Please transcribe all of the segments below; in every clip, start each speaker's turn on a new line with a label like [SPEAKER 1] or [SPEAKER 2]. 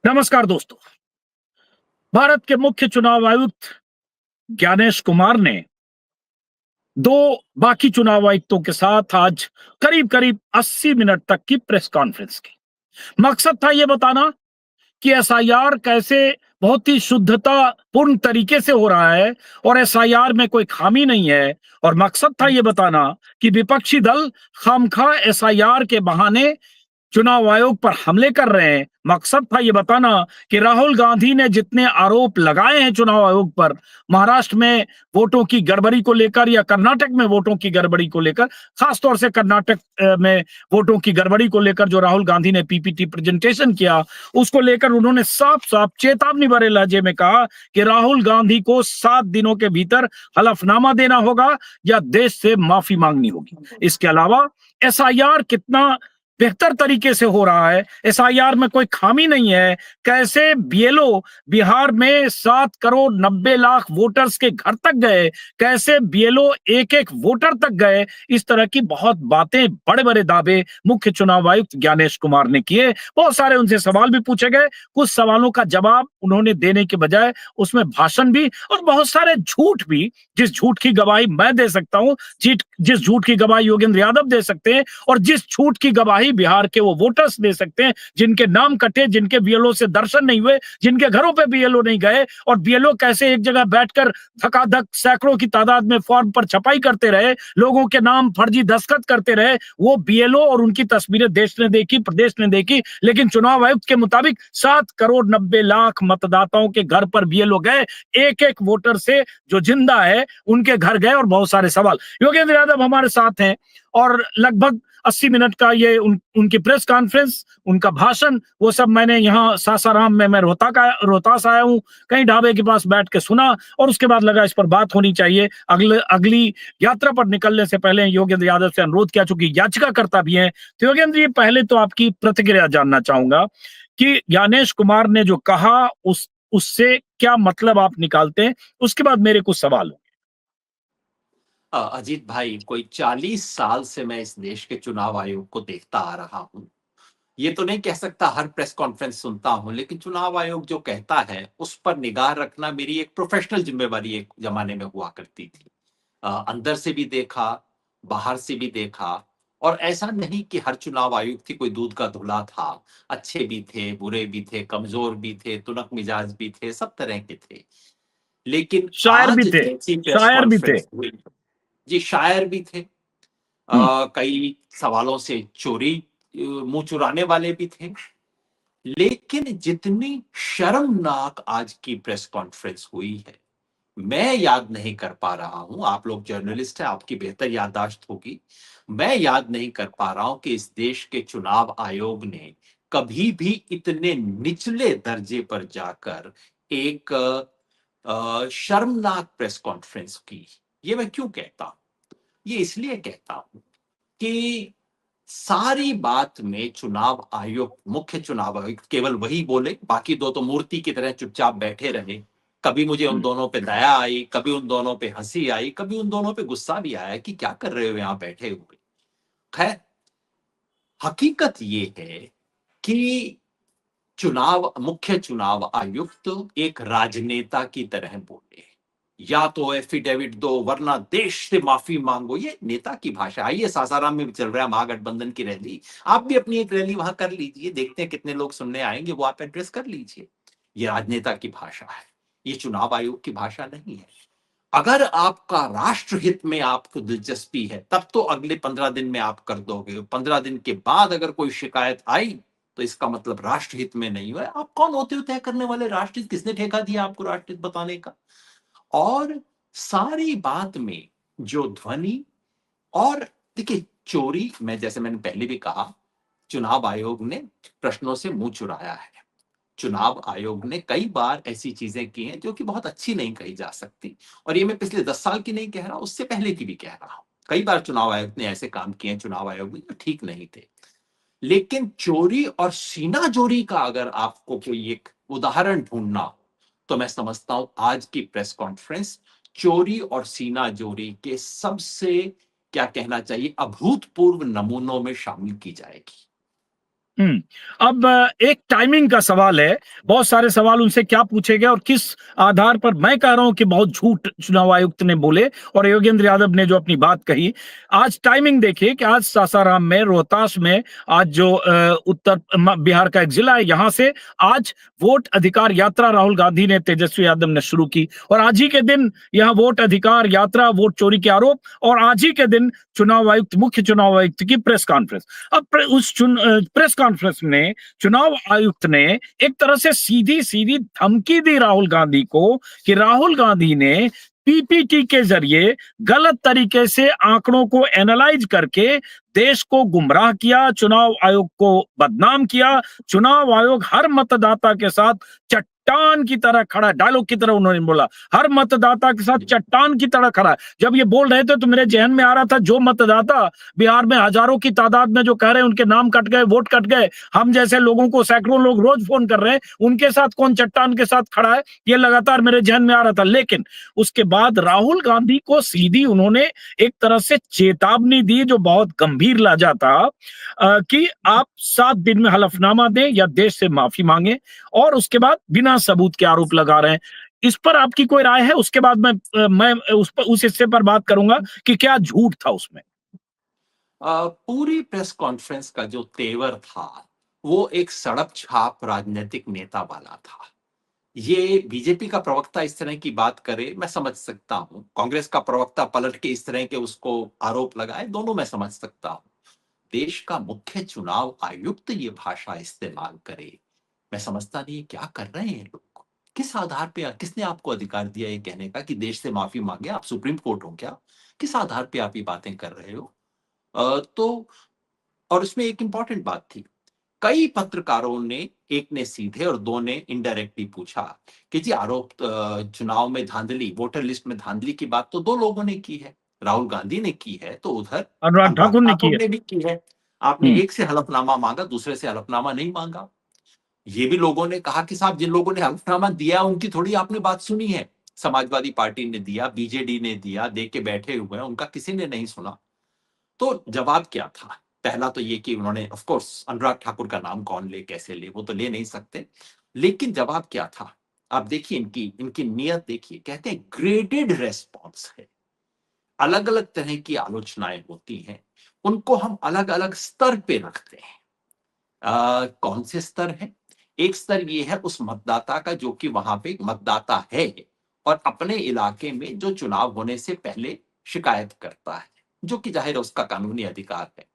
[SPEAKER 1] नमस्कार दोस्तों। भारत के मुख्य चुनाव आयुक्त ज्ञानेश कुमार ने दो बाकी चुनाव आयुक्तों के साथ आज करीब करीब 80 मिनट तक की प्रेस कॉन्फ्रेंस की। मकसद था यह बताना कि एसआईआर कैसे बहुत ही शुद्धता पूर्ण तरीके से हो रहा है और एसआईआर में कोई खामी नहीं है। और मकसद था यह बताना कि विपक्षी दल खामखा एसआईआर के बहाने चुनाव आयोग पर हमले कर रहे हैं। मकसद था ये बताना कि राहुल गांधी ने जितने आरोप लगाए हैं चुनाव आयोग पर, महाराष्ट्र में वोटों की गड़बड़ी को लेकर या कर्नाटक में वोटों की गड़बड़ी को लेकर, खासतौर से कर्नाटक में वोटों की गड़बड़ी को लेकर जो राहुल गांधी ने पीपीटी प्रेजेंटेशन किया, उसको लेकर उन्होंने साफ साफ चेतावनी भरे लहजे में कहा कि राहुल गांधी को 7 दिनों के भीतर हलफनामा देना होगा या देश से माफी मांगनी होगी। इसके अलावा एसआईआर कितना बेहतर तरीके से हो रहा है, एसआईआर में कोई खामी नहीं है, कैसे बीएलओ बिहार में 7 करोड़ 90 लाख वोटर्स के घर तक गए, कैसे बीएलओ एक एक वोटर तक गए, इस तरह की बहुत बातें, बड़े बड़े दावे मुख्य चुनाव आयुक्त ज्ञानेश कुमार ने किए। बहुत सारे उनसे सवाल भी पूछे गए, कुछ सवालों का जवाब उन्होंने देने के बजाय उसमें भाषण भी और बहुत सारे झूठ भी, जिस झूठ की गवाही मैं दे सकता हूं, जिस झूठ की गवाही योगेंद्र यादव दे सकते हैं और जिस झूठ की गवाही बिहार के वो वोटर्स दे सकते हैं जिनके नाम कटे, जिनके बीएलओ से दर्शन नहीं हुए, जिनके घरों पे बीएलओ नहीं गए, और बीएलओ कैसे एक जगह बैठकर धकाधक सैकड़ों की तादाद में फॉर्म पर छपाई करते रहे, लोगों के नाम फर्जी दस्तखत करते रहे, वो बीएलओ और उनकी तस्वीरें देश ने देखी, प्रदेश ने देखी। लेकिन चुनाव आयुक्त के मुताबिक 7 करोड़ 90 लाख मतदाताओं के घर पर बीएलओ गए, एक एक वोटर से जो जिंदा है उनके घर गए, और बहुत सारे सवाल। योगेंद्र यादव हमारे साथ हैं और लगभग 80 मिनट का ये उनकी प्रेस कॉन्फ्रेंस, उनका भाषण, वो सब मैंने यहाँ सासाराम में, मैं रोहतास आया हूँ, कहीं ढाबे के पास बैठ के सुना और उसके बाद लगा इस पर बात होनी चाहिए। अगली यात्रा पर निकलने से पहले योगेंद्र यादव से अनुरोध किया, चूंकि याचिकाकर्ता भी हैं। तो योगेंद्र जी, पहले तो आपकी प्रतिक्रिया जानना चाहूंगा कि ज्ञानेश कुमार ने जो कहा उससे क्या मतलब आप निकालते हैं, उसके बाद मेरे कुछ सवाल।
[SPEAKER 2] अजीत भाई, कोई 40 साल से मैं इस देश के चुनाव आयोग को देखता आ रहा हूं। ये तो नहीं कह सकता हर प्रेस कॉन्फ्रेंस सुनता हूं, लेकिन चुनाव आयोग जो कहता है उस पर निगाह रखना मेरी एक प्रोफेशनल जिम्मेवारी एक जमाने में हुआ करती थी। अंदर से भी देखा, बाहर से भी देखा, और ऐसा नहीं कि हर चुनाव आयुक्त ही कोई दूध का धुला था। अच्छे भी थे, बुरे भी थे, कमजोर भी थे, तुनक मिजाज भी थे, सब तरह के थे। लेकिन
[SPEAKER 1] शायर भी
[SPEAKER 2] आज
[SPEAKER 1] थे,
[SPEAKER 2] जैसी प्रेस
[SPEAKER 1] शायर भी थे।
[SPEAKER 2] कॉन्फ्रेंस हुई, जी शायर भी थे, कई सवालों से चोरी मुंह चुराने वाले भी थे। लेकिन जितनी शर्मनाक आज की प्रेस कॉन्फ्रेंस हुई है, मैं याद नहीं कर पा रहा हूं, आप लोग जर्नलिस्ट हैं, आपकी बेहतर याददाश्त होगी, मैं याद नहीं कर पा रहा हूं कि इस देश के चुनाव आयोग ने कभी भी इतने निचले दर्जे पर जाकर एक शर्मनाक प्रेस कॉन्फ्रेंस की। ये मैं क्यों कहता हूं? ये इसलिए कहता हूं कि सारी बात में चुनाव आयोग, मुख्य चुनाव आयुक्त केवल वही बोले, बाकी दो तो मूर्ति की तरह चुपचाप बैठे रहे। कभी मुझे उन दोनों पे दया आई, कभी उन दोनों पे हंसी आई, कभी उन दोनों पे गुस्सा भी आया कि क्या कर रहे हो यहां बैठे हुए। खैर, हकीकत ये है कि मुख्य चुनाव आयुक्त एक राजनेता की तरह बोले, या तो एफिडेविट दो वरना देश से माफी मांगो। ये नेता की भाषा। आइए, सासाराम में चल रहा है महागठबंधन की रैली, आप भी अपनी एक रैली वहां कर लीजिए, देखते हैं कितने लोग सुनने आएंगे, वो आप एड्रेस कर लीजिए। ये राजनेता की भाषा है, ये चुनाव आयोग की भाषा नहीं है। अगर आपका राष्ट्रहित में आपको दिलचस्पी है तब तो अगले 15 दिन में आप कर दोगे। 15 दिन के बाद अगर कोई शिकायत आई तो इसका मतलब राष्ट्रहित में नहीं हुआ। आप कौन होते हो तय करने वाले राष्ट्रहित? किसने ठेका दिया आपको राष्ट्रहित बताने का? और सारी बात में जो ध्वनि, और देखिए चोरी, जैसे मैंने पहले भी कहा, चुनाव आयोग ने प्रश्नों से मुंह चुराया है। चुनाव आयोग ने कई बार ऐसी चीजें की हैं जो कि बहुत अच्छी नहीं कही जा सकती, और ये मैं पिछले 10 साल की नहीं कह रहा, उससे पहले की भी कह रहा हूं। कई बार चुनाव आयोग ने ऐसे काम किए हैं चुनाव आयोग में जो ठीक नहीं थे। लेकिन चोरी और सीनाजोरी का अगर आपको कोई एक उदाहरण ढूंढना हो तो मैं समझता हूं आज की प्रेस कॉन्फ्रेंस चोरी और सीनाजोरी के सबसे, क्या कहना चाहिए, अभूतपूर्व नमूनों में शामिल की जाएगी।
[SPEAKER 1] अब एक टाइमिंग का सवाल है। बहुत सारे सवाल उनसे क्या पूछे गए और किस आधार पर मैं कह रहा हूं कि बहुत झूठ चुनाव आयुक्त ने बोले और योगेंद्र यादव ने जो अपनी बात कही। आज टाइमिंग देखिए कि आज सासाराम में, रोहतास में, आज जो बिहार का एक जिला है, यहां से आज वोट अधिकार यात्रा राहुल गांधी ने, तेजस्वी यादव ने शुरू की और आज ही के दिन यहां वोट अधिकार यात्रा, वोट चोरी के आरोप और आज ही के दिन चुनाव आयुक्त, मुख्य चुनाव आयुक्त की प्रेस कॉन्फ्रेंस। अब प्रेस कॉन्फ्रेंस में चुनाव आयुक्त ने एक तरह से सीधी सीधी धमकी दी राहुल गांधी को कि राहुल गांधी ने पीपीटी के जरिए गलत तरीके से आंकड़ों को एनालाइज करके देश को गुमराह किया, चुनाव आयोग को बदनाम किया। चुनाव आयोग हर मतदाता के साथ चट्टान की तरह खड़ा, डायलॉग की तरह उन्होंने बोला, हर मतदाता के साथ चट्टान की तरह खड़ा। जब ये बोल रहे थे तो मेरे जहन में आ रहा था, जो मतदाता बिहार में हजारों की तादाद में जो कह रहे हैं उनके नाम कट गए, वोट कट गए, हम जैसे लोगों को सैकड़ों लोग रोज फोन कर रहे हैं, उनके साथ कौन चट्टान के साथ खड़ा है, ये लगातार मेरे जहन में आ रहा था। लेकिन उसके बाद राहुल गांधी को सीधी उन्होंने एक तरह से चेतावनी दी जो बहुत गंभीर लाजा था, कि आप 7 दिन में हलफनामा दें या देश से माफी मांगे, और उसके बाद बिना सबूत के आरोप लगा रहे हैं। इस पर आपकी कोई राय है? उसके बाद मैं उस हिस्से पर बात करूंगा कि क्या झूठ था उसमें।
[SPEAKER 2] पूरी प्रेस कॉन्फ्रेंस का जो तेवर था वो एक सड़क छाप राजनीतिक नेता वाला था। ये बीजेपी का प्रवक्ता इस तरह की बात करे, मैं समझ सकता हूं। कांग्रेस का प्रवक्ता पलट के इस तरह के उसको आरोप लगाए, दोनों मैं समझ सकता हूं। देश का मुख्य चुनाव आयुक्त ये भाषा इस्तेमाल करे, मैं समझता नहीं क्या कर रहे हैं लोग। किस आधार पे, किसने आपको अधिकार दिया ये कहने का कि देश से माफी मांगे? आप सुप्रीम कोर्ट हो क्या? किस आधार पे आप ये बातें कर रहे हो? तो और उसमें एक इंपॉर्टेंट बात थी, कई पत्रकारों ने, एक ने सीधे और दो ने इनडायरेक्टली पूछा कि जी आरोप, चुनाव में धांधली, वोटर लिस्ट में धांधली की बात तो दो लोगों ने की है, राहुल गांधी ने की है, तो उधर
[SPEAKER 1] अनुराग
[SPEAKER 2] अनुराग
[SPEAKER 1] ठाकुर ने की
[SPEAKER 2] ठाकुर
[SPEAKER 1] है।
[SPEAKER 2] ने भी की है। आपने
[SPEAKER 1] हम्म
[SPEAKER 2] एक से हलफनामा मांगा, दूसरे से हलफनामा नहीं मांगा। ये भी लोगों ने कहा कि साहब जिन लोगों ने हलफनामा दिया उनकी थोड़ी आपने बात सुनी है। समाजवादी पार्टी ने दिया, बीजेडी ने दिया, दे के बैठे हुए हैं, उनका किसी ने नहीं सुना। तो जवाब क्या था? पहला तो ये कि उन्होंने, ऑफ कोर्स अनुराग ठाकुर का नाम कौन ले, कैसे ले, वो तो ले नहीं सकते, लेकिन जवाब क्या था? आप देखिए इनकी इनकी नियत देखिए। कहते हैं ग्रेडेड रेस्पॉन्स है, अलग अलग तरह की आलोचनाएं होती हैं, उनको हम अलग अलग स्तर पे रखते हैं। कौन से स्तर है? एक स्तर ये है उस मतदाता का जो कि वहां पे मतदाता है और अपने इलाके में जो चुनाव होने से पहले शिकायत करता है, जो कि जाहिर है उसका कानूनी अधिकार है।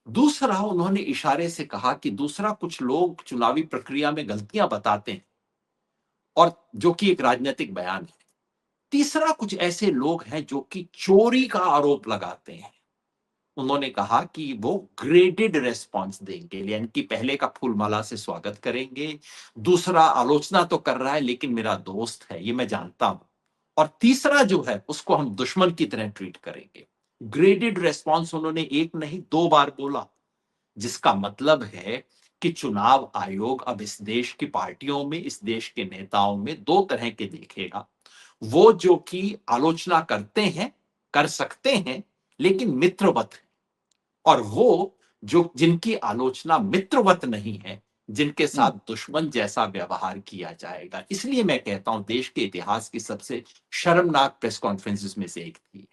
[SPEAKER 2] दूसरा, उन्होंने इशारे से कहा कि दूसरा, कुछ लोग चुनावी प्रक्रिया में गलतियां बताते हैं, और जो कि एक राजनीतिक बयान है। तीसरा, कुछ ऐसे लोग हैं जो कि चोरी का आरोप लगाते हैं। उन्होंने कहा कि वो ग्रेडेड रेस्पॉन्स देंगे, यानी कि पहले का फूलमाला से स्वागत करेंगे, दूसरा आलोचना तो कर रहा है लेकिन मेरा दोस्त है, ये मैं जानता हूं, और तीसरा जो है उसको हम दुश्मन की तरह ट्रीट करेंगे। ग्रेडेड रेस्पॉन्स उन्होंने एक नहीं 2 बार बोला, जिसका मतलब है कि चुनाव आयोग अब इस देश की पार्टियों में, इस देश के नेताओं में 2 तरह के देखेगा। वो जो कि आलोचना करते हैं, कर सकते हैं, लेकिन मित्रवत है, और वो जो जिनकी आलोचना मित्रवत नहीं है, जिनके साथ दुश्मन जैसा व्यवहार किया जाएगा। इसलिए मैं कहता हूं देश के इतिहास की सबसे शर्मनाक प्रेस कॉन्फ्रेंसेस में से एक थी।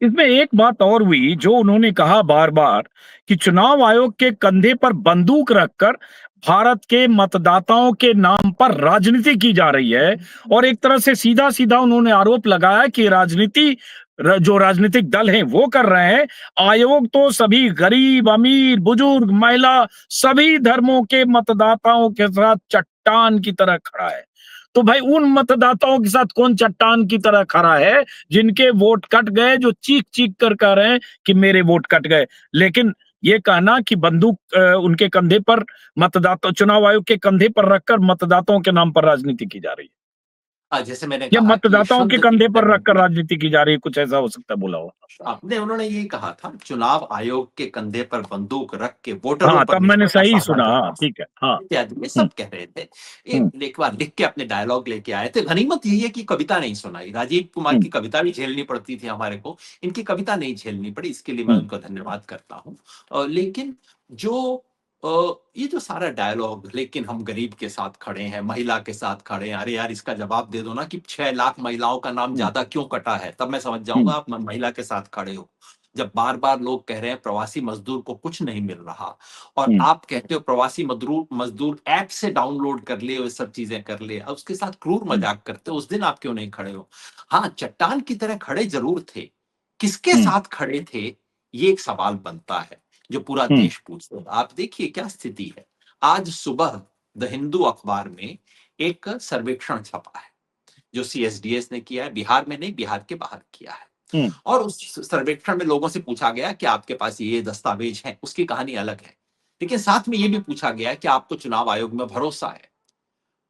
[SPEAKER 1] इसमें एक बात और हुई जो उन्होंने कहा बार बार कि चुनाव आयोग के कंधे पर बंदूक रखकर भारत के मतदाताओं के नाम पर राजनीति की जा रही है, और एक तरह से सीधा सीधा उन्होंने आरोप लगाया कि राजनीति, जो राजनीतिक दल हैं वो कर रहे हैं, आयोग तो सभी गरीब, अमीर, बुजुर्ग, महिला, सभी धर्मों के मतदाताओं के साथ चट्टान की तरह खड़ा है। तो भाई उन मतदाताओं के साथ कौन चट्टान की तरह खड़ा है जिनके वोट कट गए, जो चीख चीख कर कह रहे हैं कि मेरे वोट कट गए? लेकिन ये कहना कि बंदूक उनके कंधे पर, मतदाता चुनाव आयोग के कंधे पर रखकर मतदाताओं के नाम पर राजनीति की जा रही है,
[SPEAKER 2] जैसे मैंने
[SPEAKER 1] या
[SPEAKER 2] कहा कि ये
[SPEAKER 1] मतदाताओं के
[SPEAKER 2] शुद्ध
[SPEAKER 1] कंधे पर रखकर
[SPEAKER 2] इंटरनेट,
[SPEAKER 1] राजनीति की जा रही है, कुछ ऐसा हो सकता है बोला हो।
[SPEAKER 2] आपने, उन्होंने ये कहा था चुनाव आयोग के कंधे पर बंदूक रख के वोटरों
[SPEAKER 1] हाँ,
[SPEAKER 2] पर
[SPEAKER 1] तब मैंने
[SPEAKER 2] निशाना
[SPEAKER 1] सही
[SPEAKER 2] साधा
[SPEAKER 1] सुना।
[SPEAKER 2] जा
[SPEAKER 1] हाँ,
[SPEAKER 2] रहा
[SPEAKER 1] ठीक है। हाँ।
[SPEAKER 2] है, इत्यादि ये
[SPEAKER 1] हम्म
[SPEAKER 2] सब कह रहे थे।
[SPEAKER 1] हम्म
[SPEAKER 2] एक बार लिख के अपने डायलॉग लेके आए थे। गनीमत यही है कि कविता नहीं सुनाई। राजीव कुमार
[SPEAKER 1] हम्म
[SPEAKER 2] की कविता भी झेलनी पड़ती थी हमारे को, इनकी कविता नहीं झेलनी पड़ी, इसके लिए मैं
[SPEAKER 1] हम्म
[SPEAKER 2] उनका धन्यवाद करता हूँ। लेकिन जो ये जो सारा डायलॉग, लेकिन हम गरीब के साथ खड़े हैं, महिला के साथ खड़े हैं, अरे यार इसका जवाब दे दो ना कि 6 लाख महिलाओं का नाम
[SPEAKER 1] हम्म,
[SPEAKER 2] ज्यादा क्यों कटा है, तब मैं समझ
[SPEAKER 1] हम्म,
[SPEAKER 2] जाऊंगा आप महिला के साथ खड़े हो। जब बार बार लोग कह रहे हैं प्रवासी मजदूर को कुछ नहीं मिल रहा, और
[SPEAKER 1] हम्म,
[SPEAKER 2] आप कहते हो प्रवासी मजदूर मजदूर ऐप से डाउनलोड कर ले, वो सब चीजें कर ले, और उसके साथ क्रूर
[SPEAKER 1] हम्म,
[SPEAKER 2] मजाक करते हो, उस दिन आप क्यों नहीं खड़े हो? हाँ, चट्टान की तरह खड़े जरूर थे, किसके
[SPEAKER 1] हम्म,
[SPEAKER 2] साथ खड़े थे, ये एक सवाल बनता है जो पूरा
[SPEAKER 1] हम्म,
[SPEAKER 2] देश पूछता है। आप देखिए क्या स्थिति है। आज सुबह द हिंदू अखबार में एक सर्वेक्षण छपा है जो सीएसडीएस ने किया है, बिहार में नहीं, बिहार के बाहर किया है।
[SPEAKER 1] हम्म,
[SPEAKER 2] और उस सर्वेक्षण में लोगों से पूछा गया कि आपके पास ये दस्तावेज हैं, उसकी कहानी अलग है, लेकिन साथ में ये भी पूछा गया कि आपको चुनाव आयोग में भरोसा है।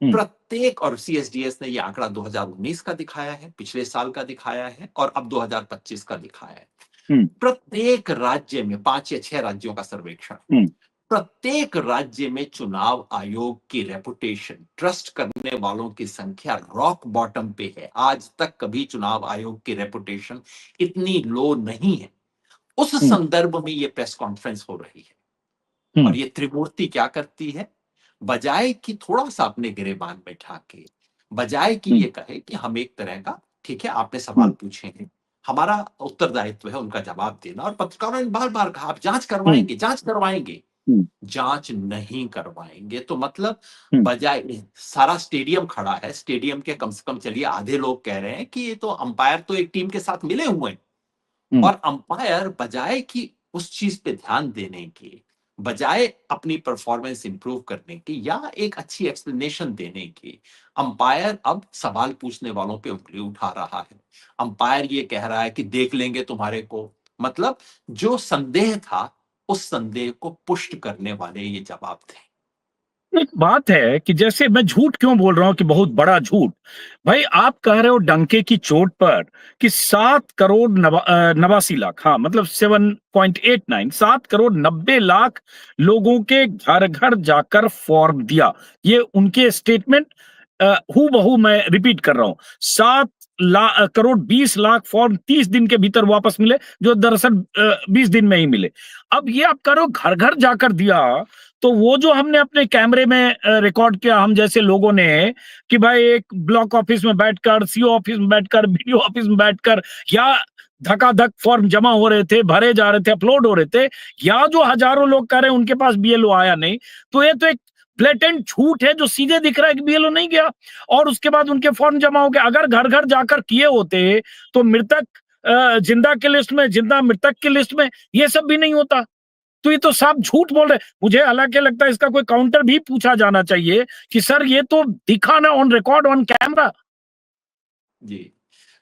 [SPEAKER 1] हम्म,
[SPEAKER 2] प्रत्येक, और सीएसडीएस ने ये आंकड़ा 2019 का दिखाया है, पिछले साल का दिखाया है, और अब 2025 का दिखाया है।
[SPEAKER 1] हम्म,
[SPEAKER 2] प्रत्येक राज्य में, 5 या 6 राज्यों का सर्वेक्षण,
[SPEAKER 1] हम्म,
[SPEAKER 2] प्रत्येक राज्य में चुनाव आयोग की रेपुटेशन, ट्रस्ट करने वालों की संख्या रॉक बॉटम पे है। आज तक कभी चुनाव आयोग की रेपुटेशन इतनी लो नहीं है। उस
[SPEAKER 1] हम्म,
[SPEAKER 2] संदर्भ में ये प्रेस कॉन्फ्रेंस हो रही है, और
[SPEAKER 1] हम्म,
[SPEAKER 2] ये त्रिमूर्ति क्या करती है, बजाय कि थोड़ा सा अपने गिरेबान में ठाके, बजाय कि
[SPEAKER 1] हम्म,
[SPEAKER 2] ये कहे कि हम एक तरह का, ठीक है आपने सवाल
[SPEAKER 1] हम्म,
[SPEAKER 2] पूछे हैं, हमारा उत्तरदायित्व है उनका जवाब देना, और पत्रकारों ने बार बार कहा आप जांच
[SPEAKER 1] हम्म,
[SPEAKER 2] करवाएंगे, जांच करवाएंगे,
[SPEAKER 1] हम्म,
[SPEAKER 2] जांच नहीं करवाएंगे, तो मतलब
[SPEAKER 1] हम्म,
[SPEAKER 2] बजाय, सारा स्टेडियम खड़ा है, स्टेडियम के कम से कम चलिए आधे लोग कह रहे हैं कि ये तो अंपायर तो एक टीम के साथ मिले हुए हैं,
[SPEAKER 1] हम्म,
[SPEAKER 2] और अंपायर बजाय कि उस चीज पे ध्यान देने की, बजाय अपनी परफॉर्मेंस इंप्रूव करने की या एक अच्छी एक्सप्लेनेशन देने की, अंपायर अब सवाल पूछने वालों पे उंगली उठा रहा है। अंपायर ये कह रहा है कि देख लेंगे तुम्हारे को, मतलब जो संदेह था उस संदेह को पुष्ट करने वाले ये जवाब थे।
[SPEAKER 1] एक बात है कि जैसे मैं झूठ क्यों बोल रहा हूं कि बहुत बड़ा झूठ। भाई आप कह रहे हो डंके की चोट पर कि 7 करोड़ 89 लाख, हाँ मतलब 7.89, 7 करोड़ 90 लाख लोगों के घर घर जाकर फॉर्म दिया। ये उनके स्टेटमेंट हूबहू बहू मैं रिपीट कर रहा हूं। 7 करोड़ 20 लाख फॉर्म 30 दिन के भीतर वापस मिले, जो दरअसल 20 दिन में ही मिले। अब ये आप करो घर घर जाकर दिया, तो वो जो हमने अपने कैमरे में रिकॉर्ड किया, हम जैसे लोगों ने, कि भाई एक ब्लॉक ऑफिस में बैठकर, सीओ ऑफिस में बैठकर, बीडीओ ऑफिस में बैठकर, या धकाधक फॉर्म जमा हो रहे थे, भरे जा रहे थे, अपलोड हो रहे थे, या जो हजारों लोग कह रहे हैं उनके पास बीएलओ आया नहीं, तो ये तो एक ब्लेटेंट झूठ है जो सीधे दिख रहा है कि बीएलओ नहीं गया, और उसके बाद उनके फॉर्म जमा हो गए। अगर घर घर जाकर किए होते तो मृतक जिंदा के लिस्ट में, जिंदा मृतक की लिस्ट में ये सब भी नहीं होता। तो ये तो साफ झूठ बोल रहे। मुझे हालांकि लगता है इसका कोई काउंटर भी पूछा जाना चाहिए कि सर ये तो दिखा ना ऑन रिकॉर्ड, ऑन कैमरा।
[SPEAKER 2] जी,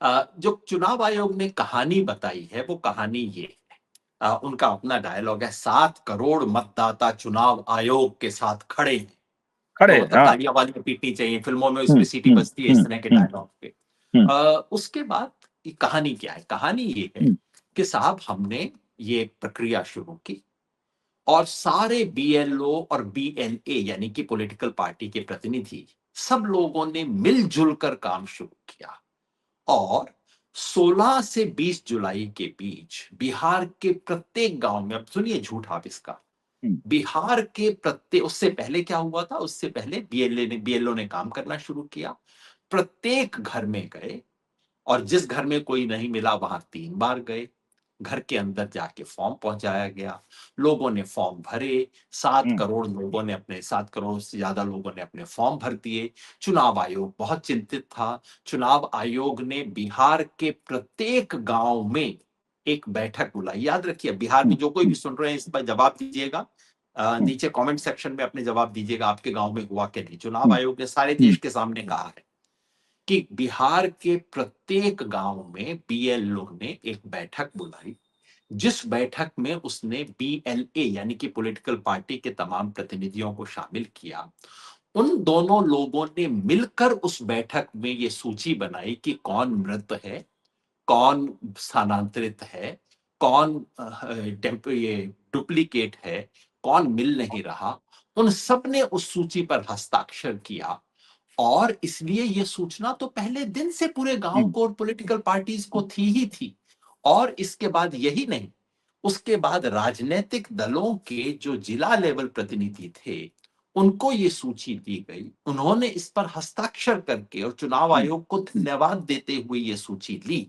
[SPEAKER 2] जो चुनाव आयोग ने कहानी बताई है वो कहानी ये है, उनका अपना डायलॉग है, 7 करोड़ मतदाता चुनाव आयोग के साथ खड़े हैं।
[SPEAKER 1] खड़े
[SPEAKER 2] तो
[SPEAKER 1] हैं,
[SPEAKER 2] मतलब
[SPEAKER 1] हाँ।
[SPEAKER 2] तालियां वालियां पीटनी चाहिए, फिल्मों में इस
[SPEAKER 1] हम्म,
[SPEAKER 2] पे सीटी
[SPEAKER 1] हम्म,
[SPEAKER 2] बजती है इस
[SPEAKER 1] हम्म,
[SPEAKER 2] तरह के
[SPEAKER 1] हम्म,
[SPEAKER 2] डायलॉग पे।
[SPEAKER 1] हम्म,
[SPEAKER 2] उसके बाद ये कहानी क्या है, कहानी ये है
[SPEAKER 1] हम्म,
[SPEAKER 2] कि साहब हमने ये प्रक्रिया शुरू की, और सारे बीएलओ और बीएलए यानी कि पॉलिटिकल पार्टी के प्रतिनिधि, सब लोगों ने मिलजुल कर काम शुरू किया, और 16 से 20 जुलाई के बीच बिहार के प्रत्येक गांव में, अब सुनिए झूठ आप इसका,
[SPEAKER 1] हम्म,
[SPEAKER 2] बिहार के प्रत्येक, उससे पहले क्या हुआ था, उससे पहले बीएलओ ने काम करना शुरू किया, प्रत्येक घर में गए, और जिस घर में कोई नहीं मिला वहां 3 बार गए, घर के अंदर जाके फॉर्म पहुंचाया गया, लोगों ने फॉर्म भरे, सात
[SPEAKER 1] हम्म,
[SPEAKER 2] करोड़ लोगों ने अपने 7 करोड़ से ज्यादा लोगों ने अपने फॉर्म भर दिए। चुनाव आयोग बहुत चिंतित था। चुनाव आयोग ने बिहार के प्रत्येक गांव में एक बैठक बुलाई। याद रखिए, बिहार में जो कोई भी सुन रहे हैं इस पर जवाब दीजिएगा,
[SPEAKER 1] हम्म,
[SPEAKER 2] नीचे कमेंट सेक्शन में अपने जवाब दीजिएगा, आपके गांव में हुआ क्या नहीं। चुनाव
[SPEAKER 1] हम्म,
[SPEAKER 2] आयोग ने सारे
[SPEAKER 1] हम्म,
[SPEAKER 2] देश के सामने कहा है कि बिहार के प्रत्येक गांव में बीएलओ ने एक बैठक बुलाई, जिस बैठक में उसने बीएलए यानी कि पॉलिटिकल पार्टी के तमाम प्रतिनिधियों को शामिल किया। उन दोनों लोगों ने मिलकर उस बैठक में ये सूची बनाई कि कौन मृत है, कौन स्थानांतरित है, कौन ये डुप्लीकेट है, कौन मिल नहीं रहा। उन सब ने उस सूची पर हस्ताक्षर किया, और इसलिए यह सूचना तो पहले दिन से पूरे गांव
[SPEAKER 1] हम्म,
[SPEAKER 2] को और पॉलिटिकल पार्टीज को थी ही थी। और इसके बाद यही नहीं, उसके बाद राजनीतिक दलों के जो जिला लेवल प्रतिनिधि थे, उनको ये सूची दी गई। उन्होंने इस पर हस्ताक्षर करके और चुनाव आयोग को धन्यवाद देते हुए ये सूची ली।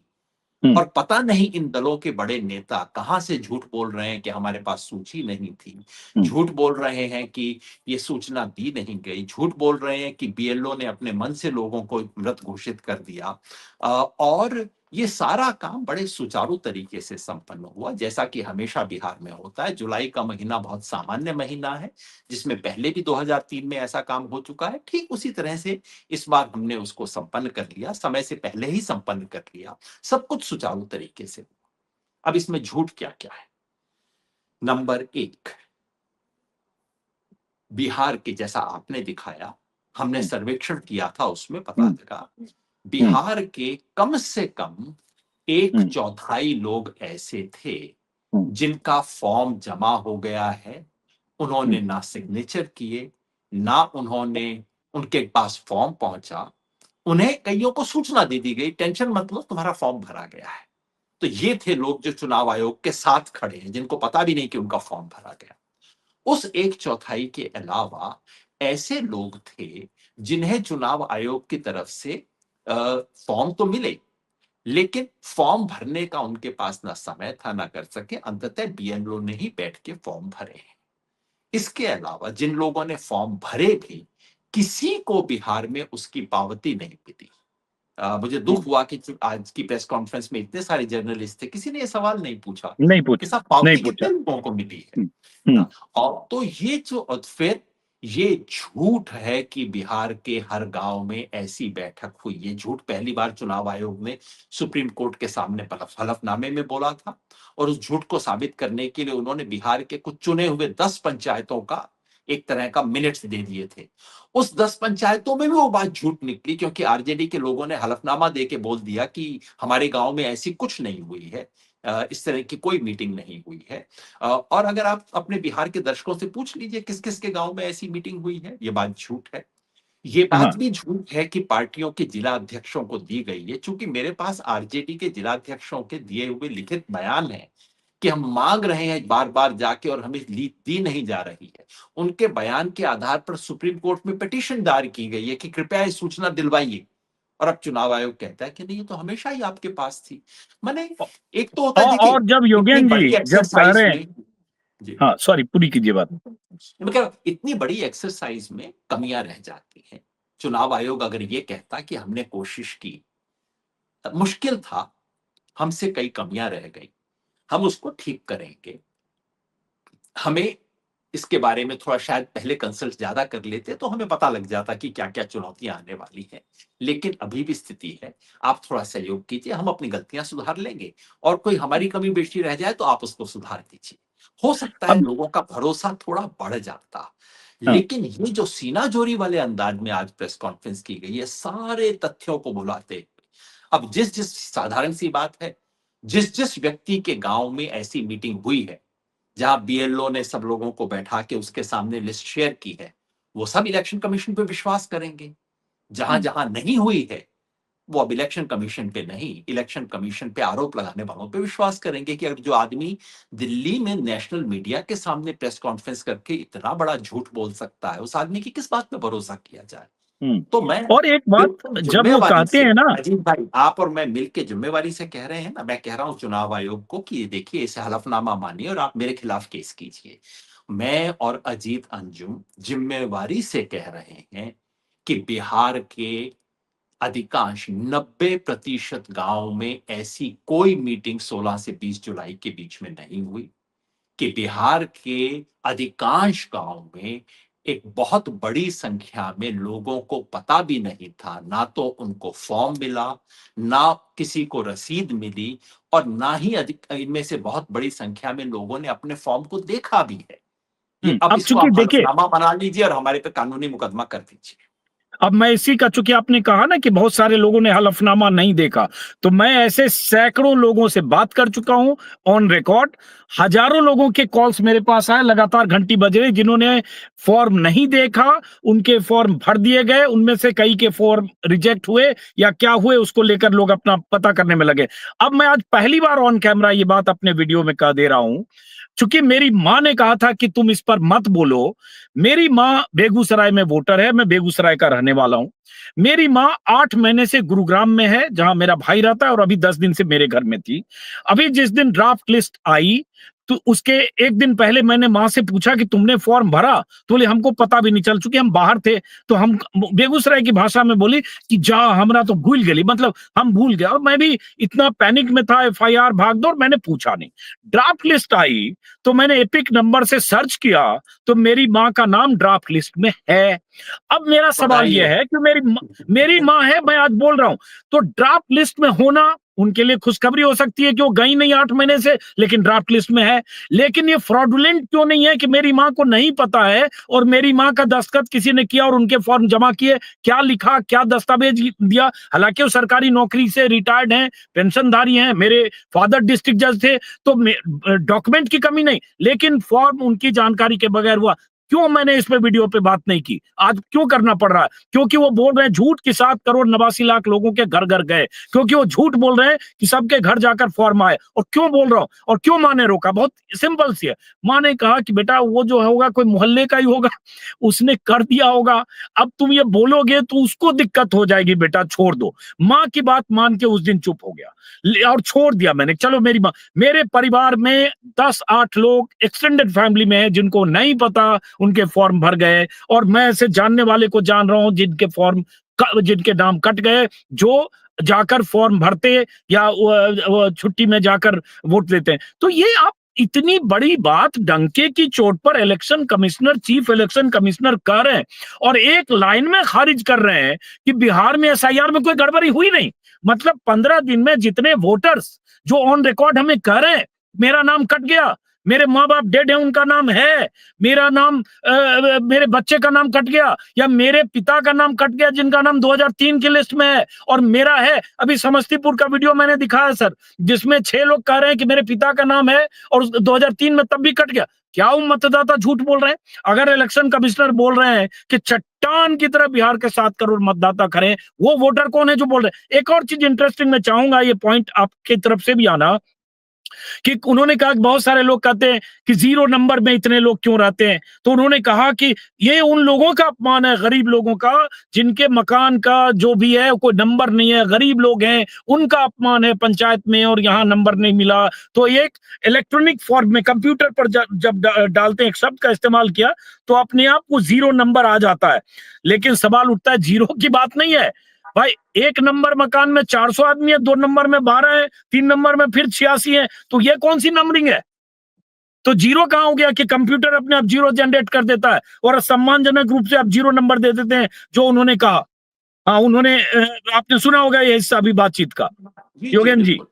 [SPEAKER 2] और पता नहीं इन दलों के बड़े नेता कहां से झूठ बोल रहे हैं कि हमारे पास सूची नहीं थी, झूठ बोल रहे हैं कि ये सूचना दी नहीं गई, झूठ बोल रहे हैं कि बीएलओ ने अपने मन से लोगों को मृत घोषित कर दिया। और ये सारा काम बड़े सुचारू तरीके से संपन्न हुआ, जैसा कि हमेशा बिहार में होता है। जुलाई का महीना बहुत सामान्य महीना है, जिसमें पहले भी 2003 में ऐसा काम हो चुका है। ठीक उसी तरह से इस बार हमने उसको संपन्न कर लिया, समय से पहले ही संपन्न कर लिया, सब कुछ सुचारू तरीके से। अब इसमें झूठ क्या क्या है? नंबर 1, बिहार के, जैसा आपने दिखाया, हमने सर्वेक्षण किया था, उसमें पता लगा बिहार के कम से कम 1/4 लोग ऐसे थे जिनका फॉर्म जमा हो गया है। उन्होंने ना सिग्नेचर किए, ना उनके पास फॉर्म पहुंचा। उन्हें कईयों को सूचना दे दी गई, टेंशन मत लो, तुम्हारा फॉर्म भरा गया है। तो ये थे लोग जो चुनाव आयोग के साथ खड़े हैं, जिनको पता भी नहीं कि उनका फॉर्म भरा गया। उस 1/4 के अलावा ऐसे लोग थे जिन्हें चुनाव आयोग की तरफ से फॉर्म तो मिले, लेकिन फॉर्म भरने का उनके पास ना समय था, ना कर सके। अंततः बीएलओ ने ही बैठ के फॉर्म भरे हैं। इसके अलावा जिन लोगों ने फॉर्म भरे भी, किसी को बिहार में उसकी पावती नहीं मिली। मुझे दुख हुआ कि आज की प्रेस कॉन्फ्रेंस में इतने सारे जर्नलिस्ट थे, किसी ने ये सवाल नहीं पूछा
[SPEAKER 1] नहीं
[SPEAKER 2] कि
[SPEAKER 1] पूछा,
[SPEAKER 2] साहब
[SPEAKER 1] नहीं
[SPEAKER 2] पावती
[SPEAKER 1] पूछा।
[SPEAKER 2] कितने लोगों को मिली है। और तो ये जो, और फिर ये झूठ है कि बिहार के हर गांव में ऐसी बैठक हुई। ये झूठ पहली बार चुनाव आयोग ने सुप्रीम कोर्ट के सामने हलफनामे में बोला था, और उस झूठ को साबित करने के लिए उन्होंने बिहार के कुछ चुने हुए 10 पंचायतों का एक तरह का मिनट्स दे दिए थे। उस 10 पंचायतों में भी वो बात झूठ निकली, क्योंकि आरजेडी के लोगों ने हलफनामा दे के बोल दिया कि हमारे गांव में ऐसी कुछ नहीं हुई है, इस तरह की कोई मीटिंग नहीं हुई है। और अगर आप अपने बिहार के दर्शकों से पूछ लीजिए किस किस के गांव में ऐसी मीटिंग हुई है, ये बात झूठ है। ये बात भी झूठ है कि पार्टियों के जिला अध्यक्षों को दी गई है। चूंकि मेरे पास आरजेडी के जिला अध्यक्षों के दिए हुए लिखित बयान है कि हम मांग रहे हैं बार बार जाके और हमें दी नहीं जा रही है, उनके बयान के आधार पर सुप्रीम कोर्ट में पिटीशन दायर की गई है कि कृपया ये सूचना दिलवाइए। और अब चुनाव आयोग कहता है कि नहीं, ये तो हमेशा ही आपके पास थी। माने एक तो होता है, देखिए,
[SPEAKER 1] और जब
[SPEAKER 2] इतनी
[SPEAKER 1] योगेन
[SPEAKER 2] बड़ी
[SPEAKER 1] जी जब कह
[SPEAKER 2] एक्सरसाइज
[SPEAKER 1] रहे हैं,
[SPEAKER 2] में, जी,
[SPEAKER 1] हाँ सॉरी, पूरी कीजिए बात।
[SPEAKER 2] मतलब इतनी बड़ी एक्सरसाइज में कमियां रह जाती हैं। चुनाव आयोग अगर ये कहता कि हमने कोशिश की, मुश्किल था, हमसे कई कमियां रह गई, हम उसको ठीक करेंगे, हमें इसके बारे में थोड़ा शायद पहले कंसल्ट ज्यादा कर लेते तो हमें पता लग जाता कि क्या क्या चुनौतियां आने वाली हैं। लेकिन अभी भी स्थिति है, आप थोड़ा सहयोग कीजिए, हम अपनी गलतियां सुधार लेंगे, और कोई हमारी कमी बेशी रह जाए तो आप उसको सुधार दीजिए। हो सकता है
[SPEAKER 1] अब
[SPEAKER 2] लोगों का भरोसा थोड़ा बढ़ जाता।
[SPEAKER 1] हाँ,
[SPEAKER 2] लेकिन ये जो सीनाजोरी वाले अंदाज में आज प्रेस कॉन्फ्रेंस की गई है, सारे तथ्यों को बुलाते हुए, अब जिस जिस, साधारण सी बात है, जिस जिस व्यक्ति के गांव में ऐसी मीटिंग हुई है, जहां बीएलओ ने सब लोगों को बैठा के उसके सामने लिस्ट शेयर की है, वो सब इलेक्शन कमीशन पे विश्वास करेंगे। जहां जहां नहीं हुई है, वो अब इलेक्शन कमीशन पे नहीं, इलेक्शन कमीशन पे आरोप लगाने वालों पे विश्वास करेंगे। कि अगर जो आदमी दिल्ली में नेशनल मीडिया के सामने प्रेस कॉन्फ्रेंस करके इतना बड़ा झूठ बोल सकता है, उस आदमी की किस बात पे भरोसा किया जाए। तो मैं
[SPEAKER 1] और एक बात,
[SPEAKER 2] बिल्कुल
[SPEAKER 1] जब वो
[SPEAKER 2] जिम्मेवारी
[SPEAKER 1] कहते
[SPEAKER 2] से,
[SPEAKER 1] हैं ना,
[SPEAKER 2] अजीत भाई, आप और मैं मिलके जिम्मेवारी से कह रहे हैं ना, मैं कह रहा हूं चुनाव आयोग को कि देखिए, इसे हलफनामा मानिए और आप मेरे खिलाफ केस कीजिए। मैं और अजीत अंजुम जिम्मेवारी से कह रहे हैं कि बिहार के अधिकांश 90% गांव में ऐसी कोई मीटिंग 16 से 20 जुलाई के बीच में नहीं हुई। कि बिहार के अधिकांश गांव में एक बहुत बड़ी संख्या में लोगों को पता भी नहीं था, ना तो उनको फॉर्म मिला, ना किसी को रसीद मिली, और ना ही इनमें से बहुत बड़ी संख्या में लोगों ने अपने फॉर्म को देखा भी है। ये अब
[SPEAKER 1] अब
[SPEAKER 2] इसको
[SPEAKER 1] चूंकि
[SPEAKER 2] आप
[SPEAKER 1] देखिए,
[SPEAKER 2] हलफनामा बना लीजिए और हमारे पे कानूनी मुकदमा कर दीजिए।
[SPEAKER 1] अब मैं इसी का, चूंकि आपने कहा ना कि बहुत सारे लोगों ने हलफनामा नहीं देखा, तो मैं ऐसे सैकड़ों लोगों से बात कर चुका हूं ऑन रिकॉर्ड। हजारों लोगों के कॉल्स मेरे पास आए, लगातार घंटी बज रही, जिन्होंने फॉर्म नहीं देखा, उनके फॉर्म भर दिए गए, उनमें से कई के फॉर्म रिजेक्ट हुए या क्या हुए, उसको लेकर लोग अपना पता करने में लगे। अब मैं आज पहली बार ऑन कैमरा ये बात अपने वीडियो में कह दे रहा हूं, चूंकि मेरी माँ ने कहा था कि तुम इस पर मत बोलो। मेरी माँ बेगूसराय में वोटर है, मैं बेगूसराय का रहने वाला हूं। मेरी माँ 8 महीने से गुरुग्राम में है, जहां मेरा भाई रहता है, और अभी 10 दिन से मेरे घर में थी। अभी जिस दिन ड्राफ्ट लिस्ट आई, तो उसके एक दिन पहले मैंने माँ से पूछा कि तुमने फॉर्म भरा? तो बोले हमको पता भी नहीं चल, चूंकि हम बाहर थे। तो हम बेगूसराय की भाषा में बोली कि जा हमरा तो भूल गई, मतलब हम भूल गए। और मैं भी इतना पैनिक में था, FIR भाग दौड़, मैंने पूछा नहीं। ड्राफ्ट लिस्ट आई तो मैंने एपिक नंबर से सर्च किया, तो मेरी माँ का नाम ड्राफ्ट लिस्ट में है। अब मेरा सवाल यह
[SPEAKER 2] बताइए।
[SPEAKER 1] है कि मेरी माँ है, मैं आज बोल रहा हूं, तो ड्राफ्ट लिस्ट में होना उनके लिए खुशखबरी हो सकती है कि वो गई नहीं 8 महीने से, लेकिन ड्राफ्ट लिस्ट में है। लेकिन ये फ्रॉडुलेंट क्यों नहीं है कि मेरी माँ को नहीं पता है और मेरी माँ का दस्तखत किसी ने किया और उनके फॉर्म जमा किए, क्या लिखा, क्या दस्तावेज दिया? हालांकि वो सरकारी नौकरी से रिटायर्ड हैं, पेंशनधारी हैं, मेरे फादर डिस्ट्रिक्ट जज थे, तो डॉक्यूमेंट की कमी नहीं, लेकिन फॉर्म उनकी जानकारी के बगैर हुआ। क्यों मैंने इस पे वीडियो पे बात नहीं की? आज क्यों करना पड़ रहा है? क्योंकि वो बोल रहे हैं झूठ कि 7 करोड़ 89 लाख लोगों के घर घर गए, क्योंकि वो झूठ बोल रहे हैं कि सबके घर जाकर फॉर्म आए। और क्यों बोल रहा हूं और क्यों माँ ने रोका? बहुत सिंपल सी है। माँ ने कहा कि बेटा वो जो होगा कोई मोहल्ले का ही होगा, उसने कर दिया होगा। अब तुम ये बोलोगे तो उसको दिक्कत हो जाएगी, बेटा छोड़ दो। माँ की बात मान के उस दिन चुप हो गया और छोड़ दिया मैंने। चलो मेरी माँ, मेरे परिवार में 10-8 लोग एक्सटेंडेड फैमिली में है जिनको नहीं पता उनके फॉर्म भर गए, और मैं ऐसे जानने वाले को जान रहा हूं जिनके फॉर्म, जिनके नाम कट गए, जो जाकर फॉर्म भरते या वो छुट्टी में जाकर वोट देते हैं। तो ये आप इतनी बड़ी बात डंके की चोट पर election commissioner, chief election commissioner कर रहे हैं, और एक लाइन में खारिज कर रहे हैं कि बिहार में SIR में कोई गड़बड़ी हुई नहीं। मतलब 15 दिन में जितने वोटर्स जो ऑन रिकॉर्ड हमें कह रहे हैं मेरा नाम कट गया, मेरे माँ बाप डेड है, उनका नाम है, मेरा नाम मेरे बच्चे का नाम कट गया, या मेरे पिता का नाम कट गया जिनका नाम 2003 की लिस्ट में है और मेरा है। अभी समस्तीपुर का वीडियो मैंने दिखाया सर, जिसमें 6 लोग कह रहे हैं कि मेरे पिता का नाम है और 2003 में तब भी कट गया। क्या वो मतदाता झूठ बोल रहे हैं? अगर इलेक्शन कमिश्नर बोल रहे हैं कि चट्टान की तरह बिहार के 7 करोड़ मतदाता खड़े हैं, वो वोटर कौन है जो बोल रहे हैं? एक और चीज इंटरेस्टिंग मैं चाहूंगा, ये पॉइंट आपकी तरफ से भी आना, कि उन्होंने कहा कि बहुत सारे लोग कहते हैं कि 0 नंबर में इतने लोग क्यों रहते हैं, तो उन्होंने कहा कि ये उन लोगों का अपमान है, गरीब लोगों का, जिनके मकान का जो भी है कोई नंबर नहीं है, गरीब लोग हैं, उनका अपमान है पंचायत में और यहाँ नंबर नहीं मिला। तो एक इलेक्ट्रॉनिक फॉर्म में कंप्यूटर पर जब डालते हैं, एक शब्द का इस्तेमाल किया, तो अपने आप को 0 नंबर आ जाता है। लेकिन सवाल उठता है, 0 की बात नहीं है भाई, 1 नंबर मकान में 400 आदमी है, 2 नंबर में 12 है, 3 नंबर में फिर 86 है, तो ये कौन सी नंबरिंग है? तो 0 कहां हो गया कि कंप्यूटर अपने आप 0 जनरेट कर देता है और सम्मानजनक रूप से आप 0 नंबर दे देते हैं, जो उन्होंने कहा। हाँ, उन्होंने आपने सुना होगा ये हिस्सा अभी बातचीत का।
[SPEAKER 2] जी,
[SPEAKER 1] योगेन जी।
[SPEAKER 2] बिल्कुल।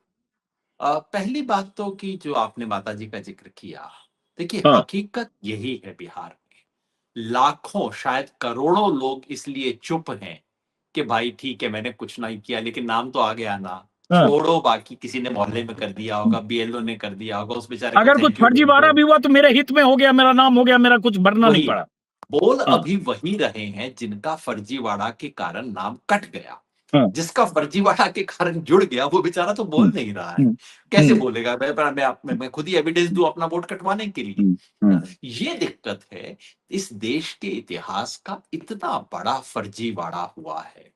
[SPEAKER 2] पहली बात तो कि जो आपने माताजी का जिक्र किया, देखिए
[SPEAKER 1] हाँ।
[SPEAKER 2] हकीकत यही है बिहार में। लाखों शायद करोड़ों लोग इसलिए चुप हैं कि भाई ठीक है मैंने कुछ नहीं किया लेकिन नाम तो आ गया ना,
[SPEAKER 1] हाँ।
[SPEAKER 2] छोड़ो बाकी किसी ने मोहल्ले में कर दिया होगा, BLO ने कर दिया होगा, उस बेचारे को
[SPEAKER 1] अगर कुछ
[SPEAKER 2] थैंक यू बोल
[SPEAKER 1] फर्जीवाड़ा
[SPEAKER 2] दो।
[SPEAKER 1] भी हुआ तो मेरे हित में हो गया, मेरा नाम हो गया, मेरा कुछ भरना नहीं
[SPEAKER 2] वही
[SPEAKER 1] पड़ा।
[SPEAKER 2] बोल
[SPEAKER 1] हाँ।
[SPEAKER 2] अभी वही रहे हैं जिनका फर्जीवाड़ा के कारण नाम कट गया।
[SPEAKER 1] हाँ।
[SPEAKER 2] जिसका फर्जीवाड़ा के कारण जुड़ गया वो बेचारा तो बोल नहीं रहा है। कैसे
[SPEAKER 1] हम्म।
[SPEAKER 2] बोलेगा? मैं खुद ही एविडेंस दूं अपना वोट कटवाने के लिए।
[SPEAKER 1] हम्म।
[SPEAKER 2] ये दिक्कत है, इस देश के इतिहास का इतना बड़ा फर्जीवाड़ा हुआ है,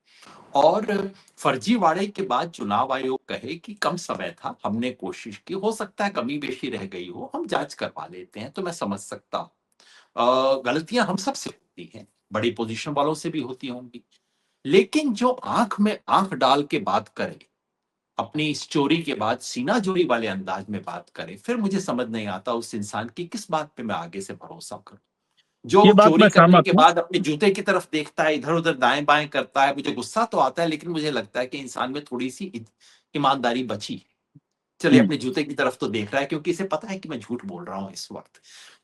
[SPEAKER 2] और फर्जीवाड़े के बाद चुनाव आयोग कहे कि कम समय था, हमने कोशिश की, हो सकता है कमी बेशी रह गई हो, हम जांच करवा लेते हैं, तो मैं समझ सकता हूं। गलतियां हम सबसे होती हैं, बड़ी पोजीशन वालों से भी होती होंगी, लेकिन जो आंख में आंख डाल के बात करे, अपनी इस चोरी के बाद सीना जोरी वाले अंदाज में बात करे, फिर मुझे समझ नहीं आता उस इंसान की किस बात पे मैं आगे से भरोसा करूं।
[SPEAKER 1] ये
[SPEAKER 2] जो
[SPEAKER 1] बात
[SPEAKER 2] चोरी
[SPEAKER 1] मैं
[SPEAKER 2] करने
[SPEAKER 1] सहमत
[SPEAKER 2] के
[SPEAKER 1] हूँ।
[SPEAKER 2] बाद अपने जूते की तरफ देखता है, इधर उधर दाएं बाएं करता है, मुझे गुस्सा तो आता है, लेकिन मुझे लगता है कि इंसान में थोड़ी सी ईमानदारी बची है। चलिए अपने जूते की तरफ तो देख रहा है, क्योंकि इसे पता है कि मैं झूठ बोल रहा हूं इस वक्त।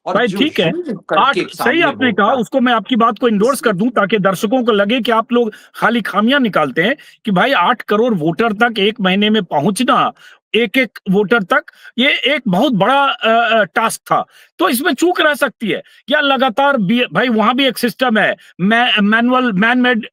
[SPEAKER 2] और
[SPEAKER 1] भाई
[SPEAKER 2] जो
[SPEAKER 1] ठीक है,
[SPEAKER 2] यूं
[SPEAKER 1] 8
[SPEAKER 2] करके
[SPEAKER 1] सही
[SPEAKER 2] सामने
[SPEAKER 1] आपने कहा,
[SPEAKER 2] बोलता
[SPEAKER 1] उसको मैं आपकी बात को इंडोर्स कर
[SPEAKER 2] इसलिए
[SPEAKER 1] दूं ताकि दर्शकों को लगे कि आप लोग खाली खामियां निकालते हैं कि भाई 8 करोड़ वोटर तक एक महीने में पहुंचना, एक एक वोटर तक, ये एक बहुत बड़ा टास्क था। तो इसमें चूक रह सकती है या लगातार भाई वहां भी एक सिस्टम है, मैनुअल मैन मेड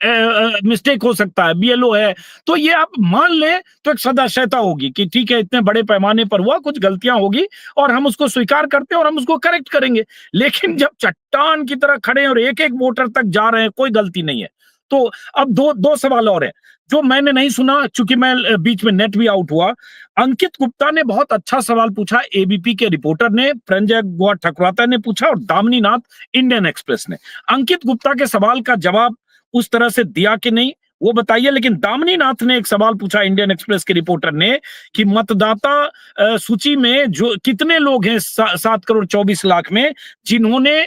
[SPEAKER 1] मिस्टेक हो सकता है, बीएलओ है। तो ये आप मान ले तो एक सदाशयता होगी कि ठीक है इतने बड़े पैमाने पर हुआ, कुछ गलतियां होगी और हम उसको स्वीकार करते हैं और हम उसको करेक्ट करेंगे। लेकिन जब चट्टान की तरह खड़े हैं और एक एक वोटर तक जा रहे हैं, कोई गलती नहीं है। तो अब दो दो सवाल और हैं जो मैंने नहीं सुना, चूंकि मैं बीच में नेट भी आउट हुआ। अंकित गुप्ता ने बहुत अच्छा सवाल पूछा, एबीपी के रिपोर्टर ने, प्रंजय गुहा ठकुराता ने पूछा और दामिनी नाथ इंडियन एक्सप्रेस ने। अंकित गुप्ता के सवाल का जवाब उस तरह से दिया कि नहीं वो बताइए, लेकिन दामिनी नाथ ने एक सवाल पूछा इंडियन एक्सप्रेस के रिपोर्टर ने कि मतदाता सूची में जो कितने लोग हैं 7 करोड़ 24 लाख में जिन्होंने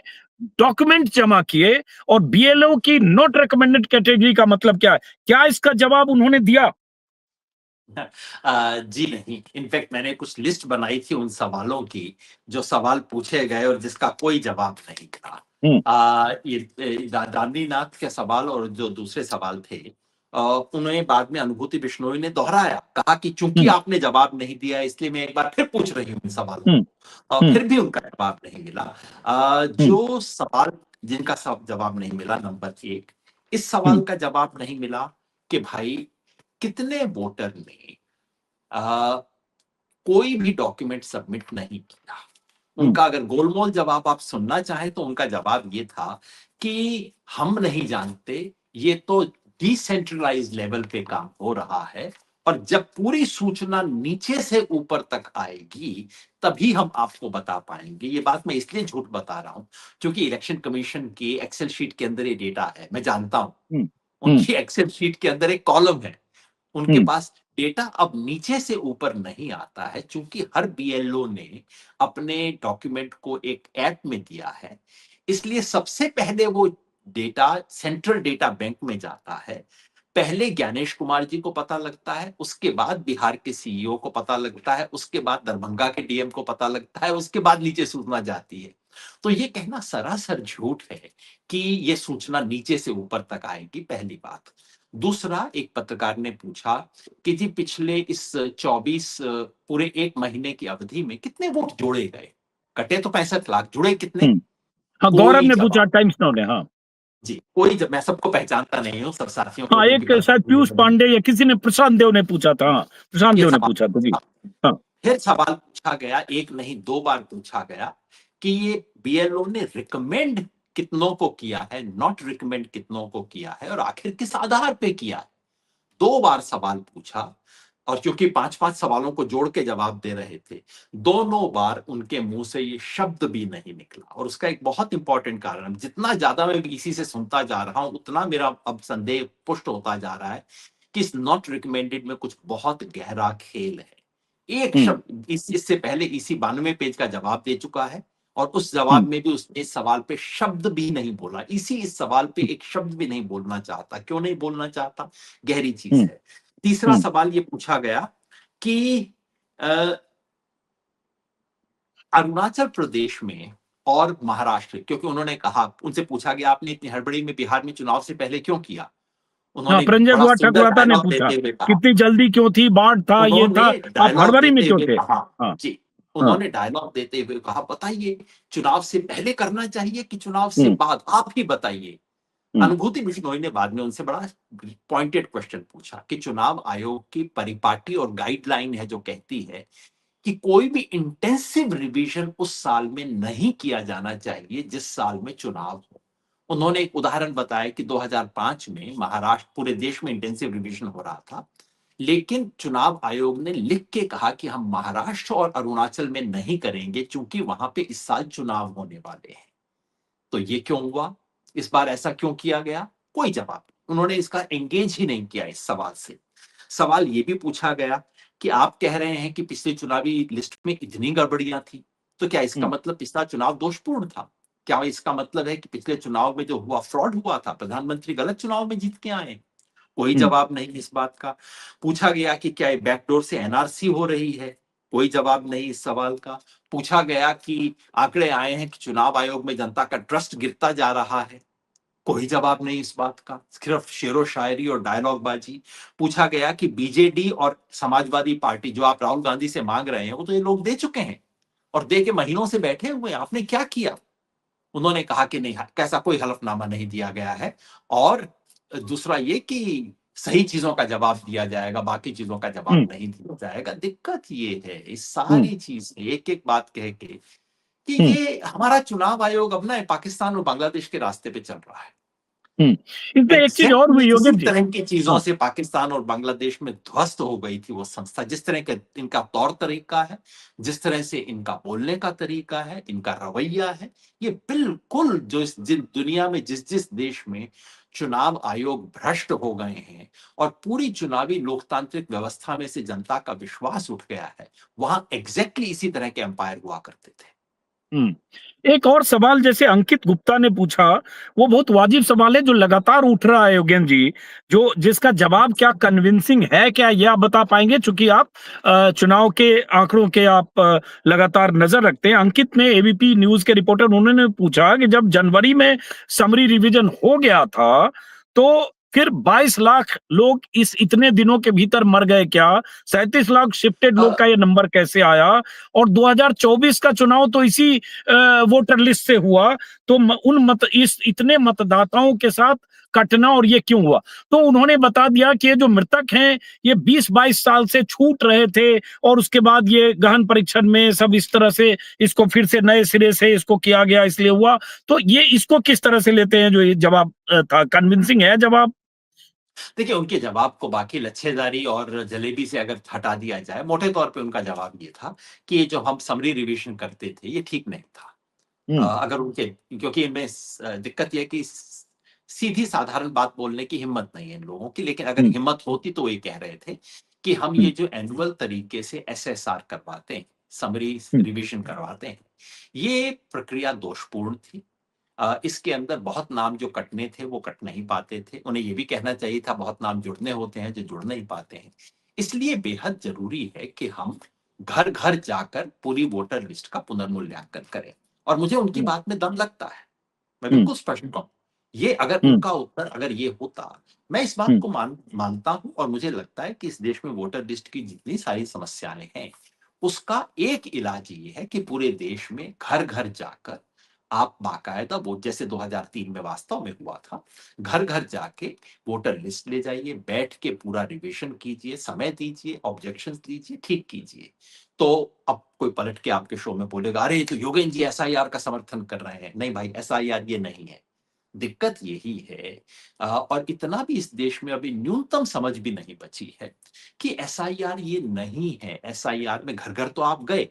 [SPEAKER 1] डॉक्यूमेंट जमा किए, और बीएलओ की नॉट रिकमेंडेड कैटेगरी का मतलब क्या है? क्या इसका जवाब उन्होंने दिया?
[SPEAKER 2] जी नहीं, इनफैक्ट मैंने कुछ लिस्ट बनाई थी उन सवालों की जो सवाल पूछे गए और जिसका कोई जवाब नहीं था। ये दामिनी नाथ के सवाल और जो दूसरे सवाल थे, उन्हें बाद में अनुभूति बिश्नोई ने दोहराया, कहा कि चूंकि आपने जवाब नहीं दिया इसलिए मैं एक बार फिर पूछ रही हूँ इन सवालों को, फिर भी उनका जवाब नहीं मिला। जो सवाल जिनका सब जवाब नहीं मिला, नंबर 1, इस सवाल का जवाब नहीं मिला कि भाई कितने वोटर ने कोई भी डॉक्यूमेंट सबमिट नहीं किया। उनका अगर गोलमोल जवाब आप सुनना चाहें तो उनका जवाब ये था कि हम नहीं जानते, ये तो डिसेंट्रलाइज लेवल पे काम हो रहा है और जब पूरी सूचना नीचे से ऊपर तक आएगी तभी हम आपको बता पाएंगे। ये बात मैं इसलिए झूठ बता रहा हूं क्योंकि इलेक्शन कमीशन की एक्सेल शीट के अंदर ये डेटा है, मैं जानता हूं। उनकी एक्सेल शीट के अंदर एक कॉलम है, उनके पास डेटा अब नीचे से ऊपर नहीं आता है, चूंकि हर बीएलओ ने अपने डॉक्यूमेंट को एक ऐप में दिया है, इसलिए सबसे पहले वो डेटा सेंट्रल डेटा बैंक में जाता है। पहले ज्ञानेश कुमार जी को पता लगता है, उसके बाद बिहार के सीईओ को पता लगता है, उसके बाद दरभंगा के डीएम को पता लगता है, उसके बाद नीचे सूचना जाती है। तो ये कहना सरासर झूठ है कि ये सूचना नीचे से ऊपर तक आएगी, पहली बात। दूसरा, एक पत्रकार ने पूछा कि जी पिछले इस 24 पूरे 1 महीने की अवधि में कितने वोट जोड़े गए? कटे तो 65 लाख, जुड़े कितने?
[SPEAKER 1] हाँ, गौरव
[SPEAKER 2] कोई
[SPEAKER 1] ने पूछा,
[SPEAKER 2] जवाब
[SPEAKER 1] टाइम्स नाउ ने। हाँ
[SPEAKER 2] जी, कोई मैं सबको पहचानता नहीं हूँ, सब साथियों को
[SPEAKER 1] हाँ,
[SPEAKER 2] उनकी
[SPEAKER 1] एक शायद पीयूष
[SPEAKER 2] पता
[SPEAKER 1] पांडे या किसी ने, प्रशांत देव ने पूछा था। हाँ, प्रशांत
[SPEAKER 2] ये
[SPEAKER 1] देव ने
[SPEAKER 2] सवाल
[SPEAKER 1] पूछा था जी। हाँ।
[SPEAKER 2] फिर सवाल पूछा गया, एक नहीं 2 बार पूछा गया कि ये बीएलओ ने रिकमेंड कितनों को किया है, नॉट रिकमेंड कितनों को किया है और आखिर किस आधार पे किया है। 2 बार सवाल पूछा और क्योंकि 5-5 सवालों को जोड़ के जवाब दे रहे थे, दोनों बार उनके मुंह से ये शब्द भी नहीं निकला। और उसका एक बहुत इंपॉर्टेंट कारण, जितना ज्यादा मैं इसी से सुनता जा रहा हूं उतना मेरा अब संदेह पुष्ट होता जा रहा है कि इस नॉट रिकमेंडेड में कुछ बहुत गहरा खेल है। एक शब्द इससे पहले इसी 92 पेज का जवाब दे चुका है और उस जवाब में भी उसने इस सवाल पे शब्द भी नहीं बोला। इस सवाल पे एक शब्द भी नहीं बोलना चाहता। क्यों नहीं बोलना चाहता? गहरी चीज है। तीसरा सवाल ये पूछा गया कि अरुणाचल प्रदेश में और महाराष्ट्र, क्योंकि उन्होंने कहा, उनसे पूछा गया आपने इतनी हड़बड़ी में बिहार में चुनाव से पहले क्यों किया?
[SPEAKER 1] हाँ,
[SPEAKER 2] उन्होंने
[SPEAKER 1] प्रंजय
[SPEAKER 2] बड़ा
[SPEAKER 1] गुहा
[SPEAKER 2] सुंदर
[SPEAKER 1] ठकुराता ने
[SPEAKER 2] डायलॉग
[SPEAKER 1] पूछा
[SPEAKER 2] देते हुए कहा,
[SPEAKER 1] कितनी जल्दी क्यों थी, बाढ़ था, ये था,
[SPEAKER 2] उन्होंने
[SPEAKER 1] आप
[SPEAKER 2] डायलॉग
[SPEAKER 1] हड़बड़ी में
[SPEAKER 2] देते
[SPEAKER 1] क्यों
[SPEAKER 2] हुए
[SPEAKER 1] थे?
[SPEAKER 2] कहा
[SPEAKER 1] हाँ।
[SPEAKER 2] जी,
[SPEAKER 1] हाँ।
[SPEAKER 2] उन्होंने डायलॉग देते हुए कहा, बताइए चुनाव से पहले करना चाहिए कि चुनाव से बाद, आप ही बताइए। अनुभूति बिश्नोई ने बाद में उनसे बड़ा पॉइंटेड क्वेश्चन पूछा कि चुनाव आयोग की परिपाटी और गाइडलाइन है जो कहती है कि कोई भी इंटेंसिव रिवीजन उस साल में नहीं किया जाना चाहिए जिस साल में चुनाव हो। उन्होंने एक उदाहरण बताया कि 2005 में महाराष्ट्र, पूरे देश में इंटेंसिव रिवीजन हो रहा था, लेकिन चुनाव आयोग ने लिख के कहा कि हम महाराष्ट्र और अरुणाचल में नहीं करेंगे क्योंकि वहां पे इस साल चुनाव होने वाले हैं। तो ये क्यों हुआ? इस बार ऐसा क्यों किया गया? कोई जवाब नहीं। उन्होंने इसका एंगेज ही नहीं किया इस सवाल से। सवाल ये भी पूछा गया कि आप कह रहे हैं कि पिछले चुनावी लिस्ट में इतनी गड़बड़ियां थी, तो क्या इसका मतलब पिछला चुनाव दोषपूर्ण था? क्या इसका मतलब है कि पिछले चुनाव में जो हुआ फ्रॉड हुआ था, प्रधानमंत्री गलत चुनाव में जीत के आए? कोई जवाब नहीं इस बात का। पूछा गया कि क्या ये बैकडोर से एनआरसी हो रही है? कोई जवाब नहीं इस सवाल का। पूछा गया कि आंकड़े आए हैं कि चुनाव आयोग में जनता का ट्रस्ट गिरता जा रहा है, कोई जवाब नहीं इस बात का, सिर्फ शेरो शायरी और डायलॉग बाजी। पूछा गया कि बीजेडी और समाजवादी पार्टी जो आप राहुल गांधी से मांग रहे हैं वो तो ये लोग दे चुके हैं और दे के महीनों से बैठे हुए हैं, आपने क्या किया? उन्होंने कहा कि नहीं, कैसा कोई हलफनामा नहीं दिया गया है। और दूसरा ये कि सही चीजों का जवाब दिया जाएगा, बाकी चीजों का जवाब नहीं दिया जाएगा। दिक्कत ये है इस सारी चीज में एक एक बात कह के कि ये हमारा चुनाव आयोग अब ना पाकिस्तान और बांग्लादेश के रास्ते पे चल रहा है।
[SPEAKER 1] इसमें एक चीज और हुई
[SPEAKER 2] एग्जैक्टली
[SPEAKER 1] योगेश
[SPEAKER 2] इसी
[SPEAKER 1] जी।
[SPEAKER 2] तरह की चीजों
[SPEAKER 1] हाँ,
[SPEAKER 2] से पाकिस्तान और बांग्लादेश में ध्वस्त हो गई थी वो संस्था। जिस तरह का इनका तौर तरीका है, जिस तरह से इनका बोलने का तरीका है, इनका रवैया है, ये बिल्कुल जो इस जिन दुनिया में जिस जिस देश में चुनाव आयोग भ्रष्ट हो गए हैं और पूरी चुनावी लोकतांत्रिक व्यवस्था में से जनता का विश्वास उठ गया है, वहां एग्जैक्टली इसी तरह के एम्पायर हुआ करते थे।
[SPEAKER 1] एक और सवाल जैसे अंकित गुप्ता ने पूछा, वो बहुत वाजिब सवाल है जो लगातार उठ रहा है योगेन जी, जो जिसका जवाब क्या कन्विंसिंग है क्या, ये आप बता पाएंगे? चूंकि आप चुनाव के आंकड़ों के आप लगातार नजर रखते हैं। अंकित ने, एबीपी न्यूज के रिपोर्टर, उन्होंने पूछा कि जब जनवरी में समरी रिवीजन हो गया था तो फिर 22 लाख लोग इस इतने दिनों के भीतर मर गए क्या? 37 लाख शिफ्टेड लोग का ये नंबर कैसे आया? और 2024 का चुनाव तो इसी वोटर लिस्ट से हुआ, तो इस इतने मतदाताओं के साथ कटना और ये क्यों हुआ? तो उन्होंने बता दिया कि ये जो मृतक हैं ये 20-22 साल से छूट रहे थे और उसके बाद ये गहन परीक्षण में सब इस तरह से इसको फिर से नए सिरे से इसको किया गया इसलिए हुआ। तो ये इसको किस तरह से लेते हैं जो ये जवाब था? कन्विंसिंग है जवाब?
[SPEAKER 2] देखिए, उनके जवाब को बाकी लच्छेदारी और जलेबी से अगर हटा दिया जाए, मोटे तौर पे उनका जवाब ये था कि ये जो हम समरी रिवीजन करते थे, ये ठीक नहीं था।
[SPEAKER 1] हम्म।
[SPEAKER 2] अगर उनके, क्योंकि इनमें दिक्कत ये है कि सीधी साधारण बात बोलने की हिम्मत नहीं है इन लोगों की, लेकिन अगर
[SPEAKER 1] हम्म।
[SPEAKER 2] हिम्मत होती तो ये कह रहे थे कि हम ये
[SPEAKER 1] हम्म।
[SPEAKER 2] जो एनुअल तरीके से एसएसआर करवाते हैं, समरी
[SPEAKER 1] हम्म।
[SPEAKER 2] रिवीजन करवाते हैं, ये प्रक्रिया दोषपूर्ण थी। इसके अंदर बहुत नाम जो कटने थे वो कट नहीं पाते थे। उन्हें ये भी कहना चाहिए था बहुत नाम जुड़ने होते हैं जो जुड़ नहीं पाते हैं। इसलिए बेहद जरूरी है कि हम घर घर जाकर पूरी वोटर लिस्ट का पुनर्मूल्यांकन करें। और मुझे उनकी
[SPEAKER 1] हम्म।
[SPEAKER 2] बात में दम लगता है, मैं
[SPEAKER 1] हम्म।
[SPEAKER 2] बिल्कुल स्पष्ट कहूं। ये अगर
[SPEAKER 1] हम्म।
[SPEAKER 2] उनका उत्तर अगर ये होता, मैं इस बात
[SPEAKER 1] हम्म।
[SPEAKER 2] को मानता हूं और मुझे लगता है कि इस देश में वोटर लिस्ट की जितनी सारी समस्याएं हैं उसका एक इलाज ये है कि पूरे देश में घर घर जाकर आप बाकायदा वोट, जैसे 2003 में वास्तव में हुआ था, घर घर जाके वोटर लिस्ट ले जाइए, बैठ के पूरा रिविजन कीजिए, समय दीजिए, ऑब्जेक्शंस दीजिए, ठीक कीजिए। तो अब कोई पलट के आपके शो में बोलेगा अरे तो योगेन जी एसआईआर का समर्थन कर रहे हैं। नहीं भाई, एसआईआर ये नहीं है। दिक्कत यही है और इतना भी इस देश में अभी न्यूनतम समझ भी नहीं बची है कि एसआईआर ये नहीं है। एसआईआर में घर घर तो आप गए,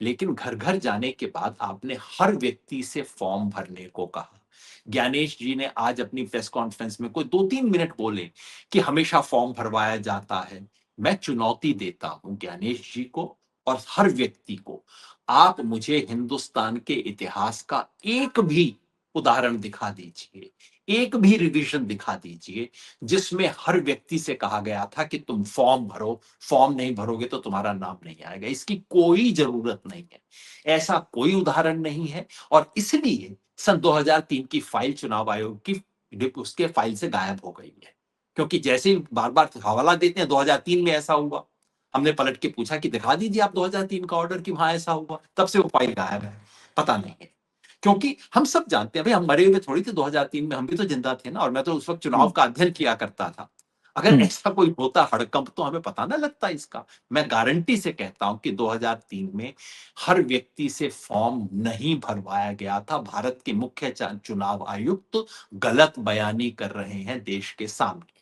[SPEAKER 2] लेकिन घर घर जाने के बाद आपने हर व्यक्ति से फॉर्म भरने को कहा। ज्ञानेश जी ने आज अपनी प्रेस कॉन्फ्रेंस में कोई 2-3 मिनट बोले कि हमेशा फॉर्म भरवाया जाता है। मैं चुनौती देता हूं ज्ञानेश जी को और हर व्यक्ति को, आप मुझे हिंदुस्तान के इतिहास का एक भी उदाहरण दिखा दीजिए, एक भी रिवीजन दिखा दीजिए जिसमें हर व्यक्ति से कहा गया था कि तुम फॉर्म भरो, फॉर्म नहीं भरोगे तो तुम्हारा नाम नहीं आएगा। इसकी कोई जरूरत नहीं है, ऐसा कोई उदाहरण नहीं है। और इसलिए सन 2003 की फाइल चुनाव आयोग की उसके फाइल से गायब हो गई है, क्योंकि जैसे ही बार बार हवाला देते हैं 2003 में ऐसा हुआ, हमने पलट के पूछा कि दिखा दीजिए आप 2003 का ऑर्डर कि वहां ऐसा हुआ, तब से वो फाइल गायब है, पता नहीं है। क्योंकि हम सब जानते हैं भाई, हम मरे हुए थोड़ी थे 2003 में, हम भी तो जिंदा थे ना, और मैं तो उस वक्त चुनाव
[SPEAKER 1] हम्म।
[SPEAKER 2] का अध्ययन किया करता था। अगर
[SPEAKER 1] हम्म।
[SPEAKER 2] ऐसा कोई होता हड़कंप तो हमें पता ना लगता इसका। मैं गारंटी से कहता हूं कि 2003 में हर व्यक्ति से फॉर्म नहीं भरवाया गया था। भारत के मुख्य चुनाव आयुक्त गलत बयानी कर रहे हैं देश के सामने।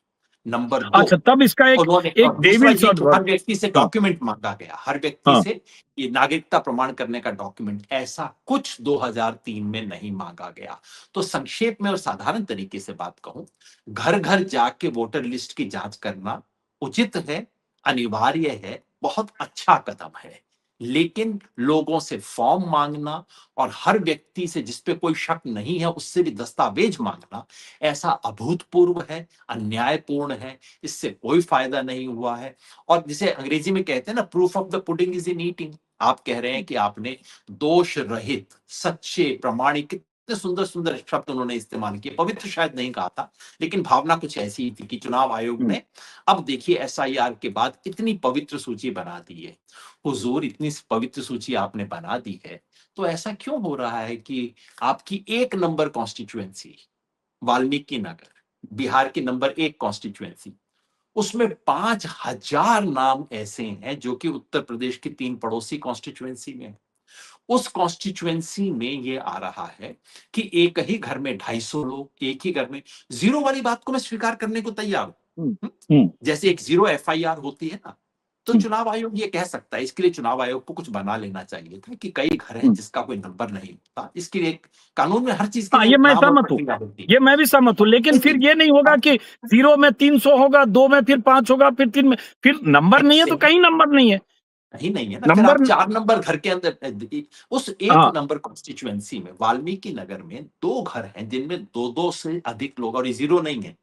[SPEAKER 2] नंबर 2,
[SPEAKER 1] अच्छा, तब इसका एक
[SPEAKER 2] उन्होंने,
[SPEAKER 1] एक
[SPEAKER 2] और दूसरा
[SPEAKER 1] डेविल्स
[SPEAKER 2] ये कि
[SPEAKER 1] एडवोकेट।
[SPEAKER 2] हर व्यक्ति से
[SPEAKER 1] हाँ।
[SPEAKER 2] डॉक्यूमेंट मांगा गया, हर व्यक्ति
[SPEAKER 1] हाँ।
[SPEAKER 2] से ये नागरिकता प्रमाण करने का डॉक्यूमेंट, ऐसा कुछ 2003 में नहीं मांगा गया। तो संक्षेप में और साधारण तरीके से बात कहूं, घर घर जाके वोटर लिस्ट की जांच करना उचित है, अनिवार्य है, बहुत अच्छा कदम है। लेकिन लोगों से फॉर्म मांगना और हर व्यक्ति से जिस पे कोई शक नहीं है उससे भी दस्तावेज मांगना, ऐसा अभूतपूर्व है, अन्यायपूर्ण है, इससे कोई फायदा नहीं हुआ है। और जिसे अंग्रेजी में कहते हैं ना, proof of the pudding is in eating. आप कह रहे हैं कि आपने दोष रहित, सच्चे, प्रामाणिक, कितने सुंदर सुंदर शब्द उन्होंने इस्तेमाल किए, पवित्र शायद नहीं कहा था, लेकिन भावना कुछ ऐसी ही थी कि चुनाव आयोग ने अब देखिए एसआईआर के बाद इतनी पवित्र सूची बना दी है। हुजूर, इतनी पवित्र सूची आपने बना दी है, तो ऐसा क्यों हो रहा है कि आपकी 1 नंबर कॉन्स्टिट्यूएंसी वाल्मीकि नगर, बिहार की नंबर 1 कॉन्स्टिट्यूएंसी, उसमें 5,000 नाम ऐसे हैं जो कि उत्तर प्रदेश की 3 पड़ोसी कॉन्स्टिट्यूएंसी में, उस कॉन्स्टिट्यूएंसी में ये आ रहा है कि एक ही घर में 250 लोग, एक ही घर में, जीरो वाली बात को मैं स्वीकार करने को तैयार हूं। जैसे एक जीरो एफआईआर होती है ना, तो चुनाव आयोग ये कह सकता है, इसके लिए चुनाव आयोग को कुछ बना लेना चाहिए था कि कई घर हैं जिसका कोई नंबर नहीं होता, इसके लिए कानून में हर चीज के लिए
[SPEAKER 1] ये मैं
[SPEAKER 2] नाम और
[SPEAKER 1] सहमत हूँ,
[SPEAKER 2] प्रक्रिया होती है।
[SPEAKER 1] ये मैं भी सहमत हूँ, लेकिन फिर ये नहीं होगा कि 0 में 300 होगा, 2 में फिर 5 होगा, फिर 3 में, फिर नंबर नहीं है तो कहीं नंबर नहीं है।
[SPEAKER 2] नहीं है ना, फिर
[SPEAKER 1] नंबर
[SPEAKER 2] आप 4 नंबर घर के अंदर, उस 1 नंबर कॉन्स्टिट्यूएंसी में वाल्मीकि नगर में 2 घर हैं जिनमें 2-2 से अधिक लोग, और ये जीरो नहीं है,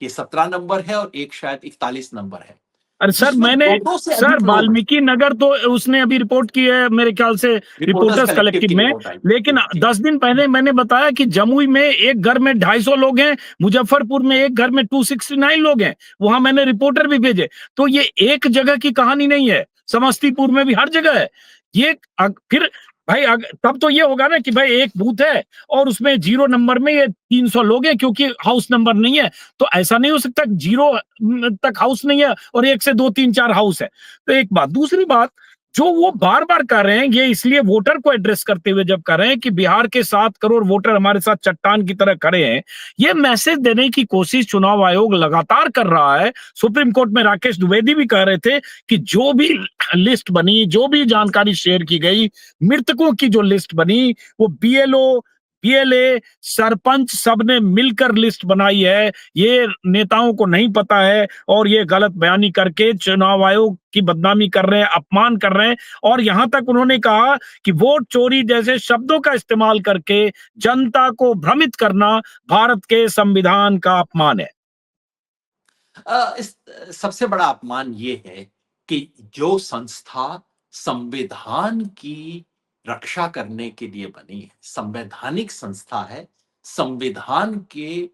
[SPEAKER 2] ये 17 नंबर है और एक शायद 41 नंबर है,
[SPEAKER 1] अरे सर,
[SPEAKER 2] जिसमें
[SPEAKER 1] मैंने
[SPEAKER 2] 2-2 से
[SPEAKER 1] सर
[SPEAKER 2] अधिक लोग हैं।
[SPEAKER 1] वाल्मीकि नगर तो उसने अभी रिपोर्ट की है मेरे ख्याल से रिपोर्टर्स कलेक्टिव
[SPEAKER 2] की
[SPEAKER 1] में,
[SPEAKER 2] रिपोर्ट आई।
[SPEAKER 1] लेकिन 10 दिन पहले मैंने बताया कि जमुई में एक घर में 250 लोग हैं, मुजफ्फरपुर में एक घर में 269 लोग हैं, वहां मैंने रिपोर्टर भी भेजे। तो ये एक जगह की कहानी नहीं है, समस्तीपुर में भी हर जगह है ये। फिर भाई तब तो ये होगा ना कि भाई एक बूथ है और उसमें 0 नंबर में ये 300 लोग हैं क्योंकि हाउस नंबर नहीं है, तो ऐसा नहीं हो सकता 0 तक हाउस नहीं है और 1 से 2 3 4 हाउस है। तो एक बात, दूसरी बात, जो वो बार बार कर रहे हैं, ये इसलिए वोटर को एड्रेस करते हुए जब कर रहे हैं कि बिहार के 7 करोड़ वोटर हमारे साथ चट्टान की तरह खड़े हैं, ये मैसेज देने की कोशिश चुनाव आयोग लगातार कर रहा है। सुप्रीम कोर्ट में राकेश द्विवेदी भी कह रहे थे कि जो भी लिस्ट बनी, जो भी जानकारी शेयर की गई, मृतकों की जो लिस्ट बनी, वो बीएलओ, बीएलए, सरपंच सबने मिलकर लिस्ट बनाई है, ये नेताओं को नहीं पता है और ये गलत बयानी करके चुनाव आयोग की बदनामी कर रहे हैं, अपमान कर रहे हैं। और यहां तक उन्होंने कहा कि वोट चोरी जैसे शब्दों का इस्तेमाल करके जनता को भ्रमित करना भारत के संविधान का अपमान है।
[SPEAKER 2] इस सबसे बड़ा अपमान ये है कि जो संस्था संविधान की रक्षा करने के लिए बनी है, संवैधानिक संस्था है, संविधान के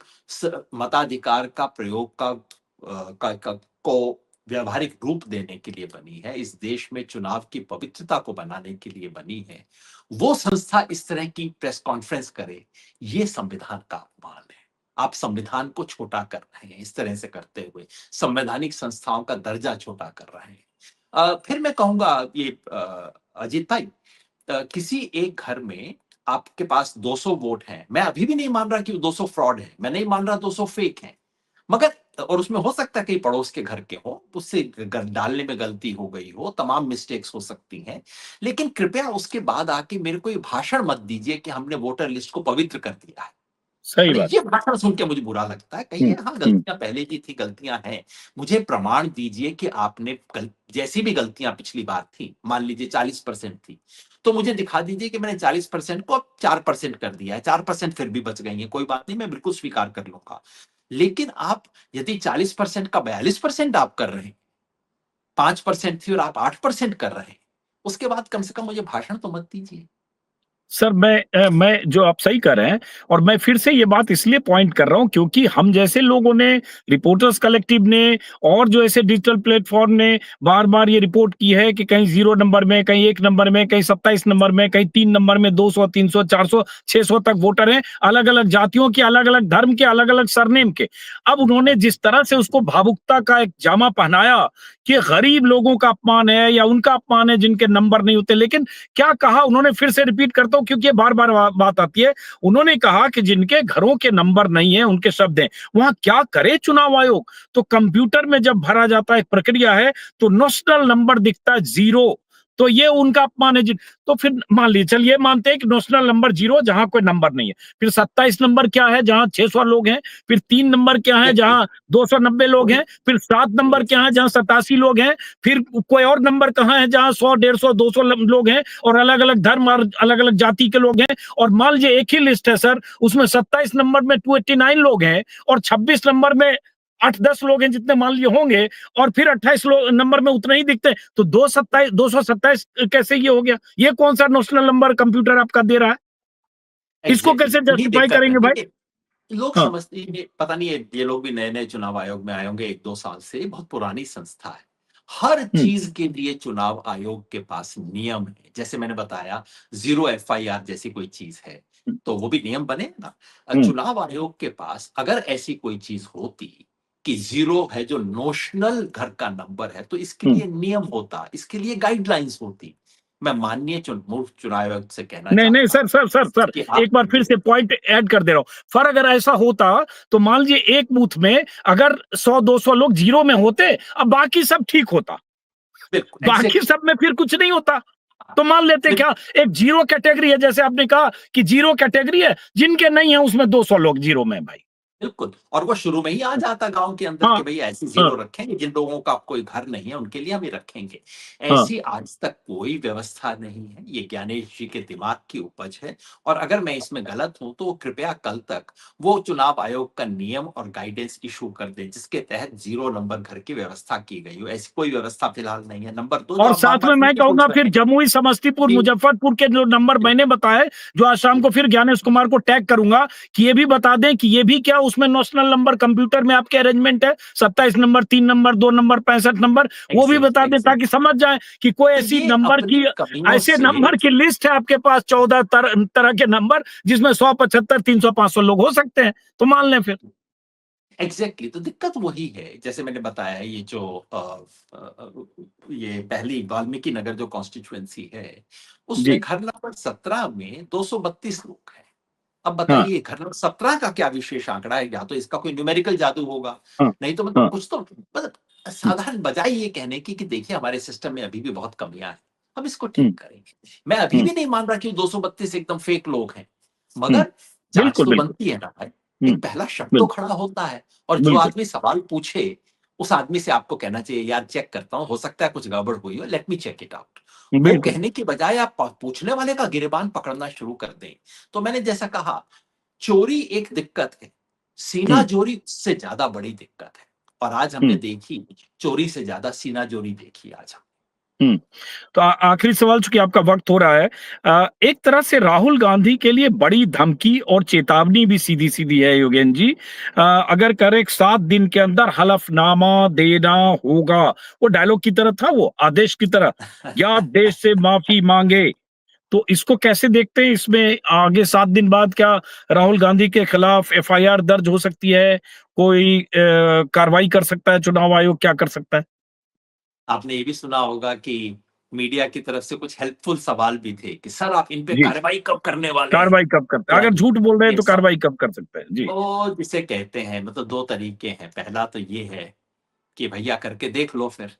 [SPEAKER 2] मताधिकार का प्रयोग को व्यवहारिक रूप देने के लिए बनी है, इस देश में चुनाव की पवित्रता को बनाने के लिए बनी है, वो संस्था इस तरह की प्रेस कॉन्फ्रेंस करे, ये संविधान का अपमान है। आप संविधान को छोटा कर रहे हैं इस तरह से करते हुए, संवैधानिक संस्थाओं का दर्जा छोटा कर रहे हैं। फिर मैं कहूंगा ये अजीत भाई, किसी एक घर में आपके पास 200 वोट हैं, मैं अभी भी नहीं मान रहा कि 200 फ्रॉड है, मैं नहीं मान रहा 200 फेक हैं, मगर और उसमें हो सकता है कि पड़ोस के घर के हो, उससे डालने में गलती हो गई हो, तमाम मिस्टेक्स हो सकती हैं, लेकिन कृपया उसके बाद आके मेरे को ये भाषण मत दीजिए कि हमने वोटर लिस्ट को पवित्र कर दिया है।
[SPEAKER 1] सही बात।
[SPEAKER 2] ये भाषण सुन के मुझे बुरा लगता है। कहिए हाँ, गलतियां पहले भी थी, गलतियां हैं, मुझे प्रमाण दीजिए कि आपने जैसी भी गलतियां पिछली बार थी, मान लीजिए 40% थी, तो मुझे दिखा दीजिए कि मैंने 40% को अब 4% कर दिया है, 4% फिर भी बच गई है, कोई बात नहीं, मैं बिल्कुल स्वीकार कर लूंगा। लेकिन आप यदि 40% का 42% आप कर रहे हैं, 5% थी और आप 8% कर रहे हैं, उसके बाद कम से कम मुझे भाषण तो मत दीजिए।
[SPEAKER 1] सर, मैं जो आप सही कर रहे हैं, और मैं फिर से ये बात इसलिए पॉइंट कर रहा हूं क्योंकि हम जैसे लोगों ने, रिपोर्टर्स कलेक्टिव ने और जो ऐसे डिजिटल प्लेटफॉर्म ने बार बार ये रिपोर्ट की है कि कहीं 0 नंबर में, कहीं 1 नंबर में, कहीं 27 नंबर में, कहीं 3 नंबर में 200 300 400 600 तक वोटर हैं, अलग अलग जातियों के, अलग अलग धर्म के, अलग अलग सरनेम के। अब उन्होंने जिस तरह से उसको भावुकता का एक जामा पहनाया कि गरीब लोगों का अपमान है या उनका अपमान है जिनके नंबर नहीं होते, लेकिन क्या कहा उन्होंने, फिर से रिपीट करता हूं क्योंकि बार बार बात आती है, उन्होंने कहा कि जिनके घरों के नंबर नहीं है, उनके शब्द हैं, वहां क्या करे चुनाव आयोग। तो कंप्यूटर में जब भरा जाता है, एक प्रक्रिया है, तो नेशनल नंबर दिखता है 0, तो ये उनका अपमान है जी। तो फिर मान लीजिए, चलिए मानते हैं कि नोशनल नंबर 0 जहां कोई नंबर नहीं है। फिर 27 नंबर क्या है जहां 600 लोग हैं। फिर 3 नंबर क्या है
[SPEAKER 2] एग्जैक्टली,
[SPEAKER 1] जहां 290 लोग
[SPEAKER 2] वही
[SPEAKER 1] हैं। फिर 7 नंबर
[SPEAKER 2] वही
[SPEAKER 1] क्या है
[SPEAKER 2] समझ।
[SPEAKER 1] जहां 87 लोग हैं। फिर कोई और नंबर कहाँ है जहां 100 150 200 लोग हैं, और अलग अलग धर्म और अलग अलग जाति के लोग हैं। और मान लीजिए एक ही लिस्ट है सर, उसमें 27 नंबर में 289 लोग हैं, और 26 नंबर में 8-10 लोग हैं जितने मान लिए होंगे, और फिर 28 नंबर में उतने ही दिखते हैं। तो 227 कैसे ये हो गया? ये कौन सा नेशनल नंबर कंप्यूटर आपका दे रहा है? इसको
[SPEAKER 2] एग्जैक्टली
[SPEAKER 1] कैसे
[SPEAKER 2] यही
[SPEAKER 1] जस्टिफाई
[SPEAKER 2] दिक्कत है।
[SPEAKER 1] करेंगे भाई?
[SPEAKER 2] देखिए, लोग
[SPEAKER 1] हाँ।
[SPEAKER 2] समझते हैं पता नहीं ये लोग भी नए नए चुनाव आयोग में आए होंगे 1-2 साल से, ये बहुत पुरानी संस्था है। हर
[SPEAKER 1] हम्म।
[SPEAKER 2] चीज के लिए चुनाव आयोग के पास नियम है। जैसे मैंने बताया, जीरो एफआईआर जैसी कोई चीज है, तो वो भी नियम बने ना।
[SPEAKER 1] हम्म।
[SPEAKER 2] चुनाव आयोग के पास अगर ऐसी कोई चीज होती कि जीरो है जो नोशनल घर का नंबर है, तो इसके
[SPEAKER 1] हम्म।
[SPEAKER 2] लिए नियम होता, इसके लिए गाइडलाइंस होती। मैं माननीय मुख्य चुनाव आयोग से कहना
[SPEAKER 1] नहीं नहीं
[SPEAKER 2] चाहता
[SPEAKER 1] सर,
[SPEAKER 2] हूं
[SPEAKER 1] सर, सर, सर,
[SPEAKER 2] कि आप
[SPEAKER 1] एक बार फिर से पॉइंट ऐड कर दे रहा हूं। फर अगर ऐसा होता, तो मान लीजिए एक बूथ में अगर 100-200 लोग जीरो में होते, अब बाकी सब ठीक होता।
[SPEAKER 2] बिल्कुल
[SPEAKER 1] बाकी
[SPEAKER 2] एग्जैक्टली,
[SPEAKER 1] सब में फिर कुछ नहीं होता। तो मान लेते
[SPEAKER 2] बिल्कुल
[SPEAKER 1] क्या, एक जीरो कैटेगरी है, जैसे आपने कहा कि जीरो कैटेगरी है, जिनके नहीं है उसमें 200 लोग जीरो में भाई।
[SPEAKER 2] बिल्कुल। और वो शुरू में ही आ जाता गांव के अंदर
[SPEAKER 1] हाँ।
[SPEAKER 2] कि भई ऐसी
[SPEAKER 1] हाँ।
[SPEAKER 2] ज़ीरो रखेंगे, जिन लोगों का कोई घर नहीं है, उनके लिए हम ये रखेंगे।
[SPEAKER 1] हाँ।
[SPEAKER 2] ऐसी आज तक कोई व्यवस्था नहीं है, ये ज्ञानेश जी के दिमाग की उपज है। और अगर मैं इसमें गलत हूँ, तो कृपया कल तक वो चुनाव आयोग का नियम और गाइडेंस इश्यू कर दें, जिसके तहत ज़ीरो नंबर घर की व्यवस्था की गई हो। ऐसी कोई व्यवस्था फिलहाल नहीं है। नंबर 2 जो
[SPEAKER 1] और
[SPEAKER 2] आप
[SPEAKER 1] साथ में
[SPEAKER 2] बार-बार फिर
[SPEAKER 1] मैं
[SPEAKER 2] से
[SPEAKER 1] कहूंगा,
[SPEAKER 2] पूछ
[SPEAKER 1] फिर
[SPEAKER 2] रहे हैं
[SPEAKER 1] जमुई, समस्तीपुर,
[SPEAKER 2] कि
[SPEAKER 1] मुजफ्फरपुर के जो नंबर मैंने बताए, जो आज शाम को फिर ज्ञानेश कुमार को टैग करूंगा, कि ये भी बता दें कि ये भी क्या उसमें नेशनल नंबर कंप्यूटर में आपके अरेंजमेंट है, 27 नंबर, 3 नंबर, 2 नंबर, 65 नंबर, वो भी बता दें, ताकि
[SPEAKER 2] एग्ज़ैक्ट
[SPEAKER 1] समझ जाए कि कोई
[SPEAKER 2] तो
[SPEAKER 1] ऐसी
[SPEAKER 2] ये
[SPEAKER 1] नंबर
[SPEAKER 2] अपनी
[SPEAKER 1] की,
[SPEAKER 2] कमियों
[SPEAKER 1] ऐसे
[SPEAKER 2] से
[SPEAKER 1] नंबर की लिस्ट है आपके पास, 14 तरह के नंबर, जिसमें 100, 75, 300, 500 लोग हो सकते हैं, तो मान लें फिर।
[SPEAKER 2] तो दिक्कत वही है। जैसे मैंने बताया, ये जो ये पहली वाल्मीकि नगर जो कॉन्स्टिट्यूएंसी है, उसमें
[SPEAKER 1] जी।
[SPEAKER 2] घर नंबर 17 में 232 लोग हैं। अब
[SPEAKER 1] हाँ।
[SPEAKER 2] बताइए, घर नंबर 17 का क्या विशेष आंकड़ा है? या तो इसका कोई न्यूमेरिकल जादू होगा,
[SPEAKER 1] हाँ।
[SPEAKER 2] नहीं तो मतलब
[SPEAKER 1] हाँ।
[SPEAKER 2] कुछ तो मतलब साधारण बजाय ये कहने की कि देखिए हमारे सिस्टम में अभी भी बहुत कमियां हैं, हम इसको
[SPEAKER 1] हम्म।
[SPEAKER 2] ठीक करेंगे। मैं अभी
[SPEAKER 1] हम्म।
[SPEAKER 2] भी नहीं मान रहा कि 232 एकदम फेक लोग हैं,
[SPEAKER 1] हम्म।
[SPEAKER 2] मगर जांच
[SPEAKER 1] बिल्कुल
[SPEAKER 2] तो
[SPEAKER 1] बिल्कुल।
[SPEAKER 2] बनती है ना भाई।
[SPEAKER 1] हम्म।
[SPEAKER 2] एक पहला शक तो
[SPEAKER 1] बिल्कुल
[SPEAKER 2] खड़ा होता है। और जो
[SPEAKER 1] बिल्कुल।
[SPEAKER 2] आदमी सवाल पूछे, उस आदमी से आपको कहना चाहिए, यार चेक करता हूँ, हो सकता है कुछ गड़बड़ हुई हो, let me check it out. वो
[SPEAKER 1] बिल्कुल।
[SPEAKER 2] कहने की बजाय आप पूछने वाले का गिरेबान पकड़ना शुरू कर दें। तो मैंने जैसा कहा, चोरी एक दिक्कत है, सीना
[SPEAKER 1] हम्म।
[SPEAKER 2] जोरी उससे ज्यादा बड़ी दिक्कत है। और आज हमने
[SPEAKER 1] हम्म।
[SPEAKER 2] देखी, चोरी से ज्यादा सीना जोरी देखी आज।
[SPEAKER 1] हम्म। तो आखिरी सवाल, चूंकि आपका वक्त हो रहा है, एक तरह से राहुल गांधी के लिए बड़ी धमकी और चेतावनी भी सीधी सीधी है योगेन जी। अगर करे 7 दिन के अंदर हलफनामा देना होगा, वो डायलॉग की तरह था, वो आदेश की तरह, या देश से माफी मांगे। तो इसको कैसे देखते हैं? इसमें आगे 7 दिन बाद क्या राहुल गांधी के खिलाफ एफआईआर दर्ज हो सकती है? कोई कार्रवाई कर सकता है? चुनाव आयोग क्या कर सकता है?
[SPEAKER 2] आपने ये भी सुना होगा कि मीडिया की तरफ से कुछ हेल्पफुल सवाल भी थे कि सर आप इन पे
[SPEAKER 1] जी।
[SPEAKER 2] कार्रवाई कब करने वाले हैं?
[SPEAKER 1] कार्रवाई कब करते हैं? अगर
[SPEAKER 2] तुरंत
[SPEAKER 1] झूठ बोल रहे हैं
[SPEAKER 2] ये
[SPEAKER 1] तो
[SPEAKER 2] सब
[SPEAKER 1] कार्रवाई कब कर सकते हैं? जी।
[SPEAKER 2] तो जिसे कहते हैं, मतलब दो तरीके हैं। पहला तो ये है कि भैया करके देख लो, फिर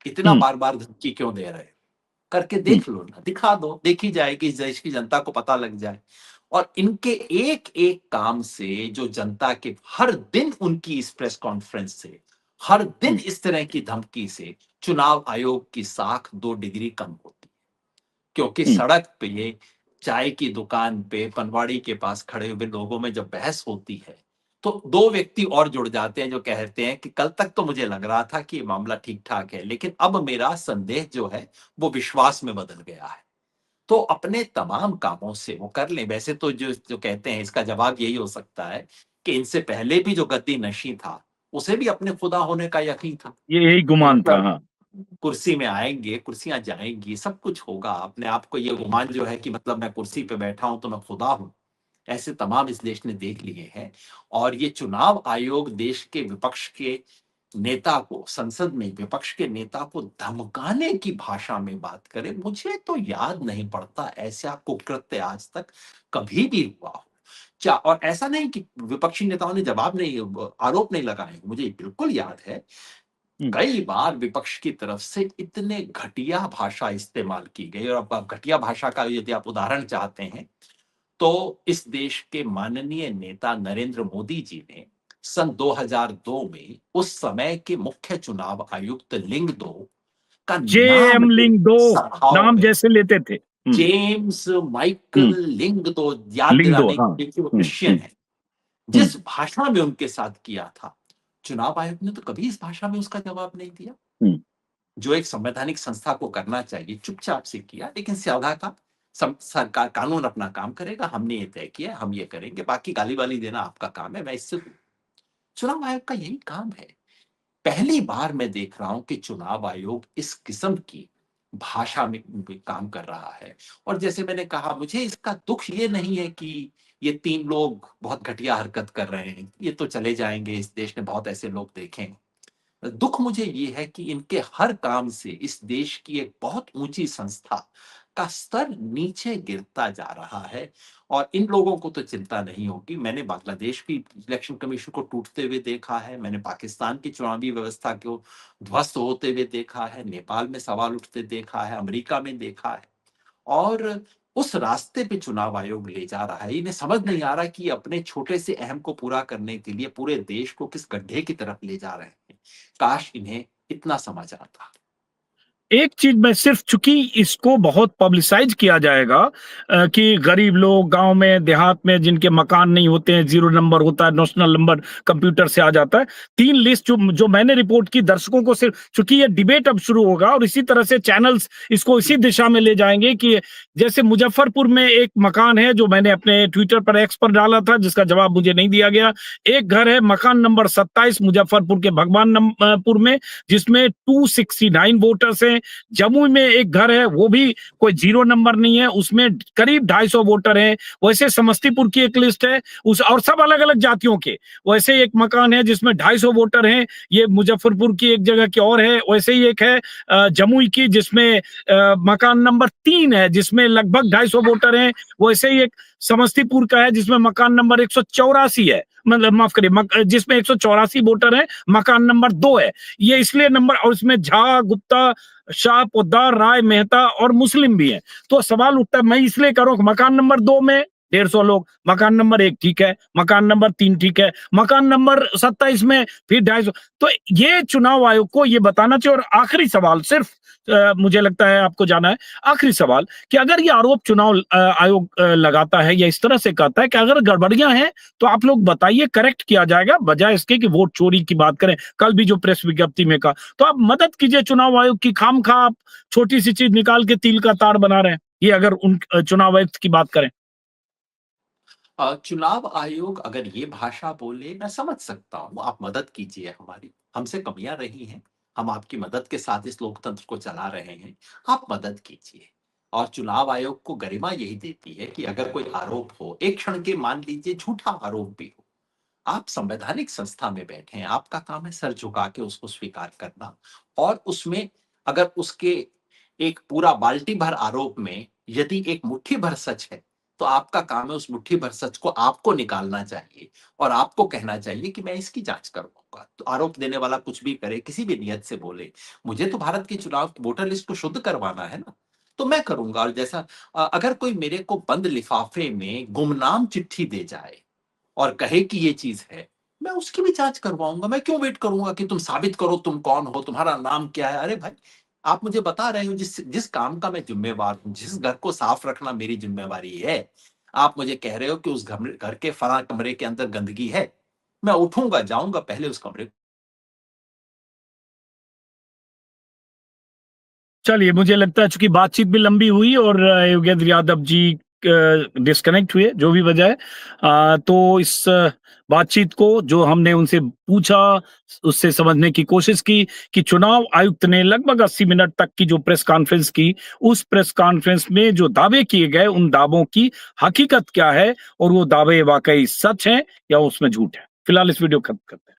[SPEAKER 2] इतना
[SPEAKER 1] हुँ।
[SPEAKER 2] बार बार धमकी क्यों दे रहे हो? करके
[SPEAKER 1] हुँ।
[SPEAKER 2] देख लो ना, दिखा दो, देखी जाएगी, इस देश की जनता को पता लग जाए। और इनके एक एक काम से जो जनता के, हर दिन उनकी इस प्रेस कॉन्फ्रेंस से, हर दिन
[SPEAKER 1] हुँ।
[SPEAKER 2] इस तरह की धमकी से चुनाव आयोग की साख 2 डिग्री कम होती है। क्योंकि
[SPEAKER 1] हुँ।
[SPEAKER 2] सड़क पे, चाय की दुकान पे, पनवाड़ी के पास खड़े हुए लोगों में जब बहस होती है, तो दो व्यक्ति और जुड़ जाते हैं जो कहते हैं कि कल तक तो मुझे लग रहा था कि ये मामला ठीक ठाक है, लेकिन अब मेरा संदेह जो है वो विश्वास में बदल गया है। तो अपने तमाम कामों से वो कर लें। वैसे तो जो जो कहते हैं, इसका जवाब यही हो सकता है कि इनसे पहले भी जो गद्दी नशी था, उसे भी अपने खुदा होने का यकीन था
[SPEAKER 1] ये यही
[SPEAKER 2] कि
[SPEAKER 1] गुमान था,
[SPEAKER 2] मतलब
[SPEAKER 1] हाँ।
[SPEAKER 2] कुर्सी में आएँगे, कुर्सियाँ जाएँगी, सब कुछ होगा। अपने आप को ये गुमान जो है कि मतलब मैं कुर्सी पे बैठा हूँ तो मैं खुदा हूँ, ऐसे तमाम इस देश ने देख लिए हैं। और ये चुनाव आयोग देश के विपक्ष के नेता को, संसद में विपक्ष के नेता को धमकाने की भाषा में बात करे, मुझे तो याद नहीं पड़ता ऐसा कुकृत्य आज तक कभी भी हुआ हो। और ऐसा नहीं कि विपक्षी नेताओं ने जवाब नहीं, आरोप नहीं लगाए, मुझे बिल्कुल याद है कई बार विपक्ष की तरफ से इतने घटिया भाषा इस्तेमाल की गई, और अब आप घटिया भाषा का यदि आप उदाहरण चाहते हैं, तो इस देश के माननीय नेता नरेंद्र मोदी जी ने सन 2002 में उस समय के मुख्य चुनाव आयुक्त लिंगदो का नाम
[SPEAKER 1] जेएम
[SPEAKER 2] एक
[SPEAKER 1] लिंगदो
[SPEAKER 2] सभाओं
[SPEAKER 1] नाम
[SPEAKER 2] में,
[SPEAKER 1] जैसे लेते थे।
[SPEAKER 2] जेम्स माइकल
[SPEAKER 1] हम्म,
[SPEAKER 2] लिंगदो, याद
[SPEAKER 1] लिंगदो,
[SPEAKER 2] दिलाने
[SPEAKER 1] हाँ।
[SPEAKER 2] के लिए कि वो क्रिश्चियन है,
[SPEAKER 1] हम्म,
[SPEAKER 2] जिस भाषा में उनके साथ किया था, चुनाव आयोग ने तो कभी इस भाषा में उसका जवाब नहीं दिया।
[SPEAKER 1] हम्म।
[SPEAKER 2] जो एक संवैधानिक संस्था को करना चाहिए, चुपचाप से किया, लेकिन सौदा का सरकार, कानून अपना काम करेगा, हमने ये तय किया, हम ये करेंगे, बाकी गाली वाली देना आपका काम है, मैं इससे चुनाव आयोग का यही काम है। पहली बार मैं देख रहा हूं कि चुनाव आयोग इस किस्म की भाषा में भी काम कर रहा है। और जैसे मैंने कहा, मुझे इसका दुख ये नहीं है कि ये 3 लोग बहुत घटिया हरकत कर रहे हैं, ये तो चले जाएंगे, इस देश ने बहुत ऐसे लोग देखे हैं। दुख मुझे ये है कि इनके हर काम से इस देश की एक बहुत ऊंची संस्था का स्तर नीचे गिरता जा रहा है, और इन लोगों को तो चिंता नहीं होगी। मैंने बांग्लादेश की इलेक्शन कमीशन को टूटते हुए देखा है, मैंने पाकिस्तान की चुनावी व्यवस्था को ध्वस्त होते हुए देखा है, नेपाल में सवाल उठते देखा है, अमेरिका में देखा है, और उस रास्ते पे चुनाव आयोग ले जा रहा है। इन्हें समझ नहीं आ रहा कि अपने छोटे से अहम को पूरा करने के लिए पूरे देश को किस गड्ढे की तरफ ले जा रहे हैं। काश इन्हें इतना समझ आता।
[SPEAKER 1] एक चीज मैं सिर्फ, चूंकि इसको बहुत पब्लिसाइज किया जाएगा कि गरीब लोग गांव में देहात में जिनके मकान नहीं होते हैं, 0 नंबर होता है, नेशनल नंबर कंप्यूटर से आ जाता है। 3 लिस्ट जो जो मैंने रिपोर्ट की, दर्शकों को सिर्फ, चूंकि ये डिबेट अब शुरू होगा और इसी तरह से चैनल्स इसको इसी दिशा में ले जाएंगे कि जैसे मुजफ्फरपुर में एक मकान है जो मैंने अपने ट्विटर पर, एक्स पर डाला था, जिसका जवाब मुझे नहीं दिया गया। एक घर है मकान नंबर 27 मुजफ्फरपुर के भगवानपुर में, जिसमें 269 वोटर्स हैं। जमुई में एक घर है, वो भी कोई 0 नंबर नहीं है, उसमें करीब 250 वोटर हैं। वैसे समस्तीपुर की एक लिस्ट है, उस और सब अलग अलग जातियों के। वैसे एक मकान है जिसमें 250 वोटर हैं, ये मुजफ्फरपुर की एक जगह की और है। वैसे ही एक है जमुई की, जिसमें मकान नंबर 3 है, जिसमें लगभग 250 वोटर हैं। वैसे ही एक समस्तीपुर का है जिसमें मकान नंबर 184 है, मतलब माफ करिए, जिसमें 184 वोटर है, मकान नंबर 2 है। ये इसलिए नंबर, और इसमें झा, गुप्ता, शाह, पोद्दार, राय, मेहता और मुस्लिम भी हैं। तो सवाल उठता है, मैं इसलिए कह रहा हूं, मकान नंबर 2 में 150 लोग, मकान नंबर 1 ठीक है, मकान नंबर 3 ठीक है, मकान नंबर 27 में फिर 250। तो ये चुनाव आयोग को ये बताना चाहिए। और आखिरी सवाल सिर्फ, मुझे लगता है आपको जाना है, आखिरी सवाल, कि अगर ये आरोप चुनाव आयोग लगाता है या इस तरह से कहता है कि अगर गड़बड़ियां हैं तो आप लोग बताइए, करेक्ट किया जाएगा, बजाय इसके कि वोट चोरी की बात करें। कल भी जो प्रेस विज्ञप्ति में कहा, तो आप मदद कीजिए चुनाव आयोग की, खामखा आप छोटी सी चीज निकाल के तिल का ताड़ बना रहे हैं। ये अगर उन चुनाव आयुक्त की बात करें,
[SPEAKER 2] चुनाव आयोग अगर ये भाषा बोले, मैं समझ सकता हूँ, आप मदद कीजिए हमारी, हमसे कमियां रही हैं, हम आपकी मदद के साथ इस लोकतंत्र को चला रहे हैं, आप मदद कीजिए। और चुनाव आयोग को गरिमा यही देती है कि अगर कोई आरोप हो, एक क्षण के मान लीजिए झूठा आरोप भी हो, आप संवैधानिक संस्था में बैठे हैं, आपका काम है सर झुका के उसको स्वीकार करना। और उसमें अगर उसके एक पूरा बाल्टी भर आरोप में यदि एक मुट्ठी भर सच है, तो आपका काम है उस मुट्ठी भर सच को आपको निकालना चाहिए, और आपको कहना चाहिए कि मैं इसकी जांच करवाऊंगा। तो आरोप देने वाला कुछ भी करे, किसी भी नियत से बोले, मुझे तो भारत के चुनाव की वोटर लिस्ट को शुद्ध करवाना है ना, तो मैं करूंगा। और जैसा अगर कोई मेरे को बंद लिफाफे में गुमनाम चिट्ठी दे जाए और कहे कि ये चीज है, मैं उसकी भी जांच करवाऊंगा। मैं क्यों वेट करूंगा कि तुम साबित करो तुम कौन हो, तुम्हारा नाम क्या है। अरे भाई, आप मुझे बता रहे हो जिस जिस काम का मैं जिम्मेवार हूं, जिस घर को साफ रखना मेरी जिम्मेवारी है, आप मुझे कह रहे हो कि उस घर के फला कमरे के अंदर गंदगी है, मैं उठूंगा, जाऊंगा पहले उस कमरे।
[SPEAKER 1] चलिए, मुझे लगता है चूंकि बातचीत भी लंबी हुई और योगेंद्र यादव जी डिस्कनेक्ट हुए, जो भी वजह है, तो इस बातचीत को जो हमने उनसे पूछा, उससे समझने की कोशिश की कि चुनाव आयुक्त ने लगभग 80 मिनट तक की जो प्रेस कॉन्फ्रेंस की, उस प्रेस कॉन्फ्रेंस में जो दावे किए गए, उन दावों की हकीकत क्या है, और वो दावे वाकई सच हैं या उसमें झूठ है। फिलहाल इस वीडियो खत्म करते हैं।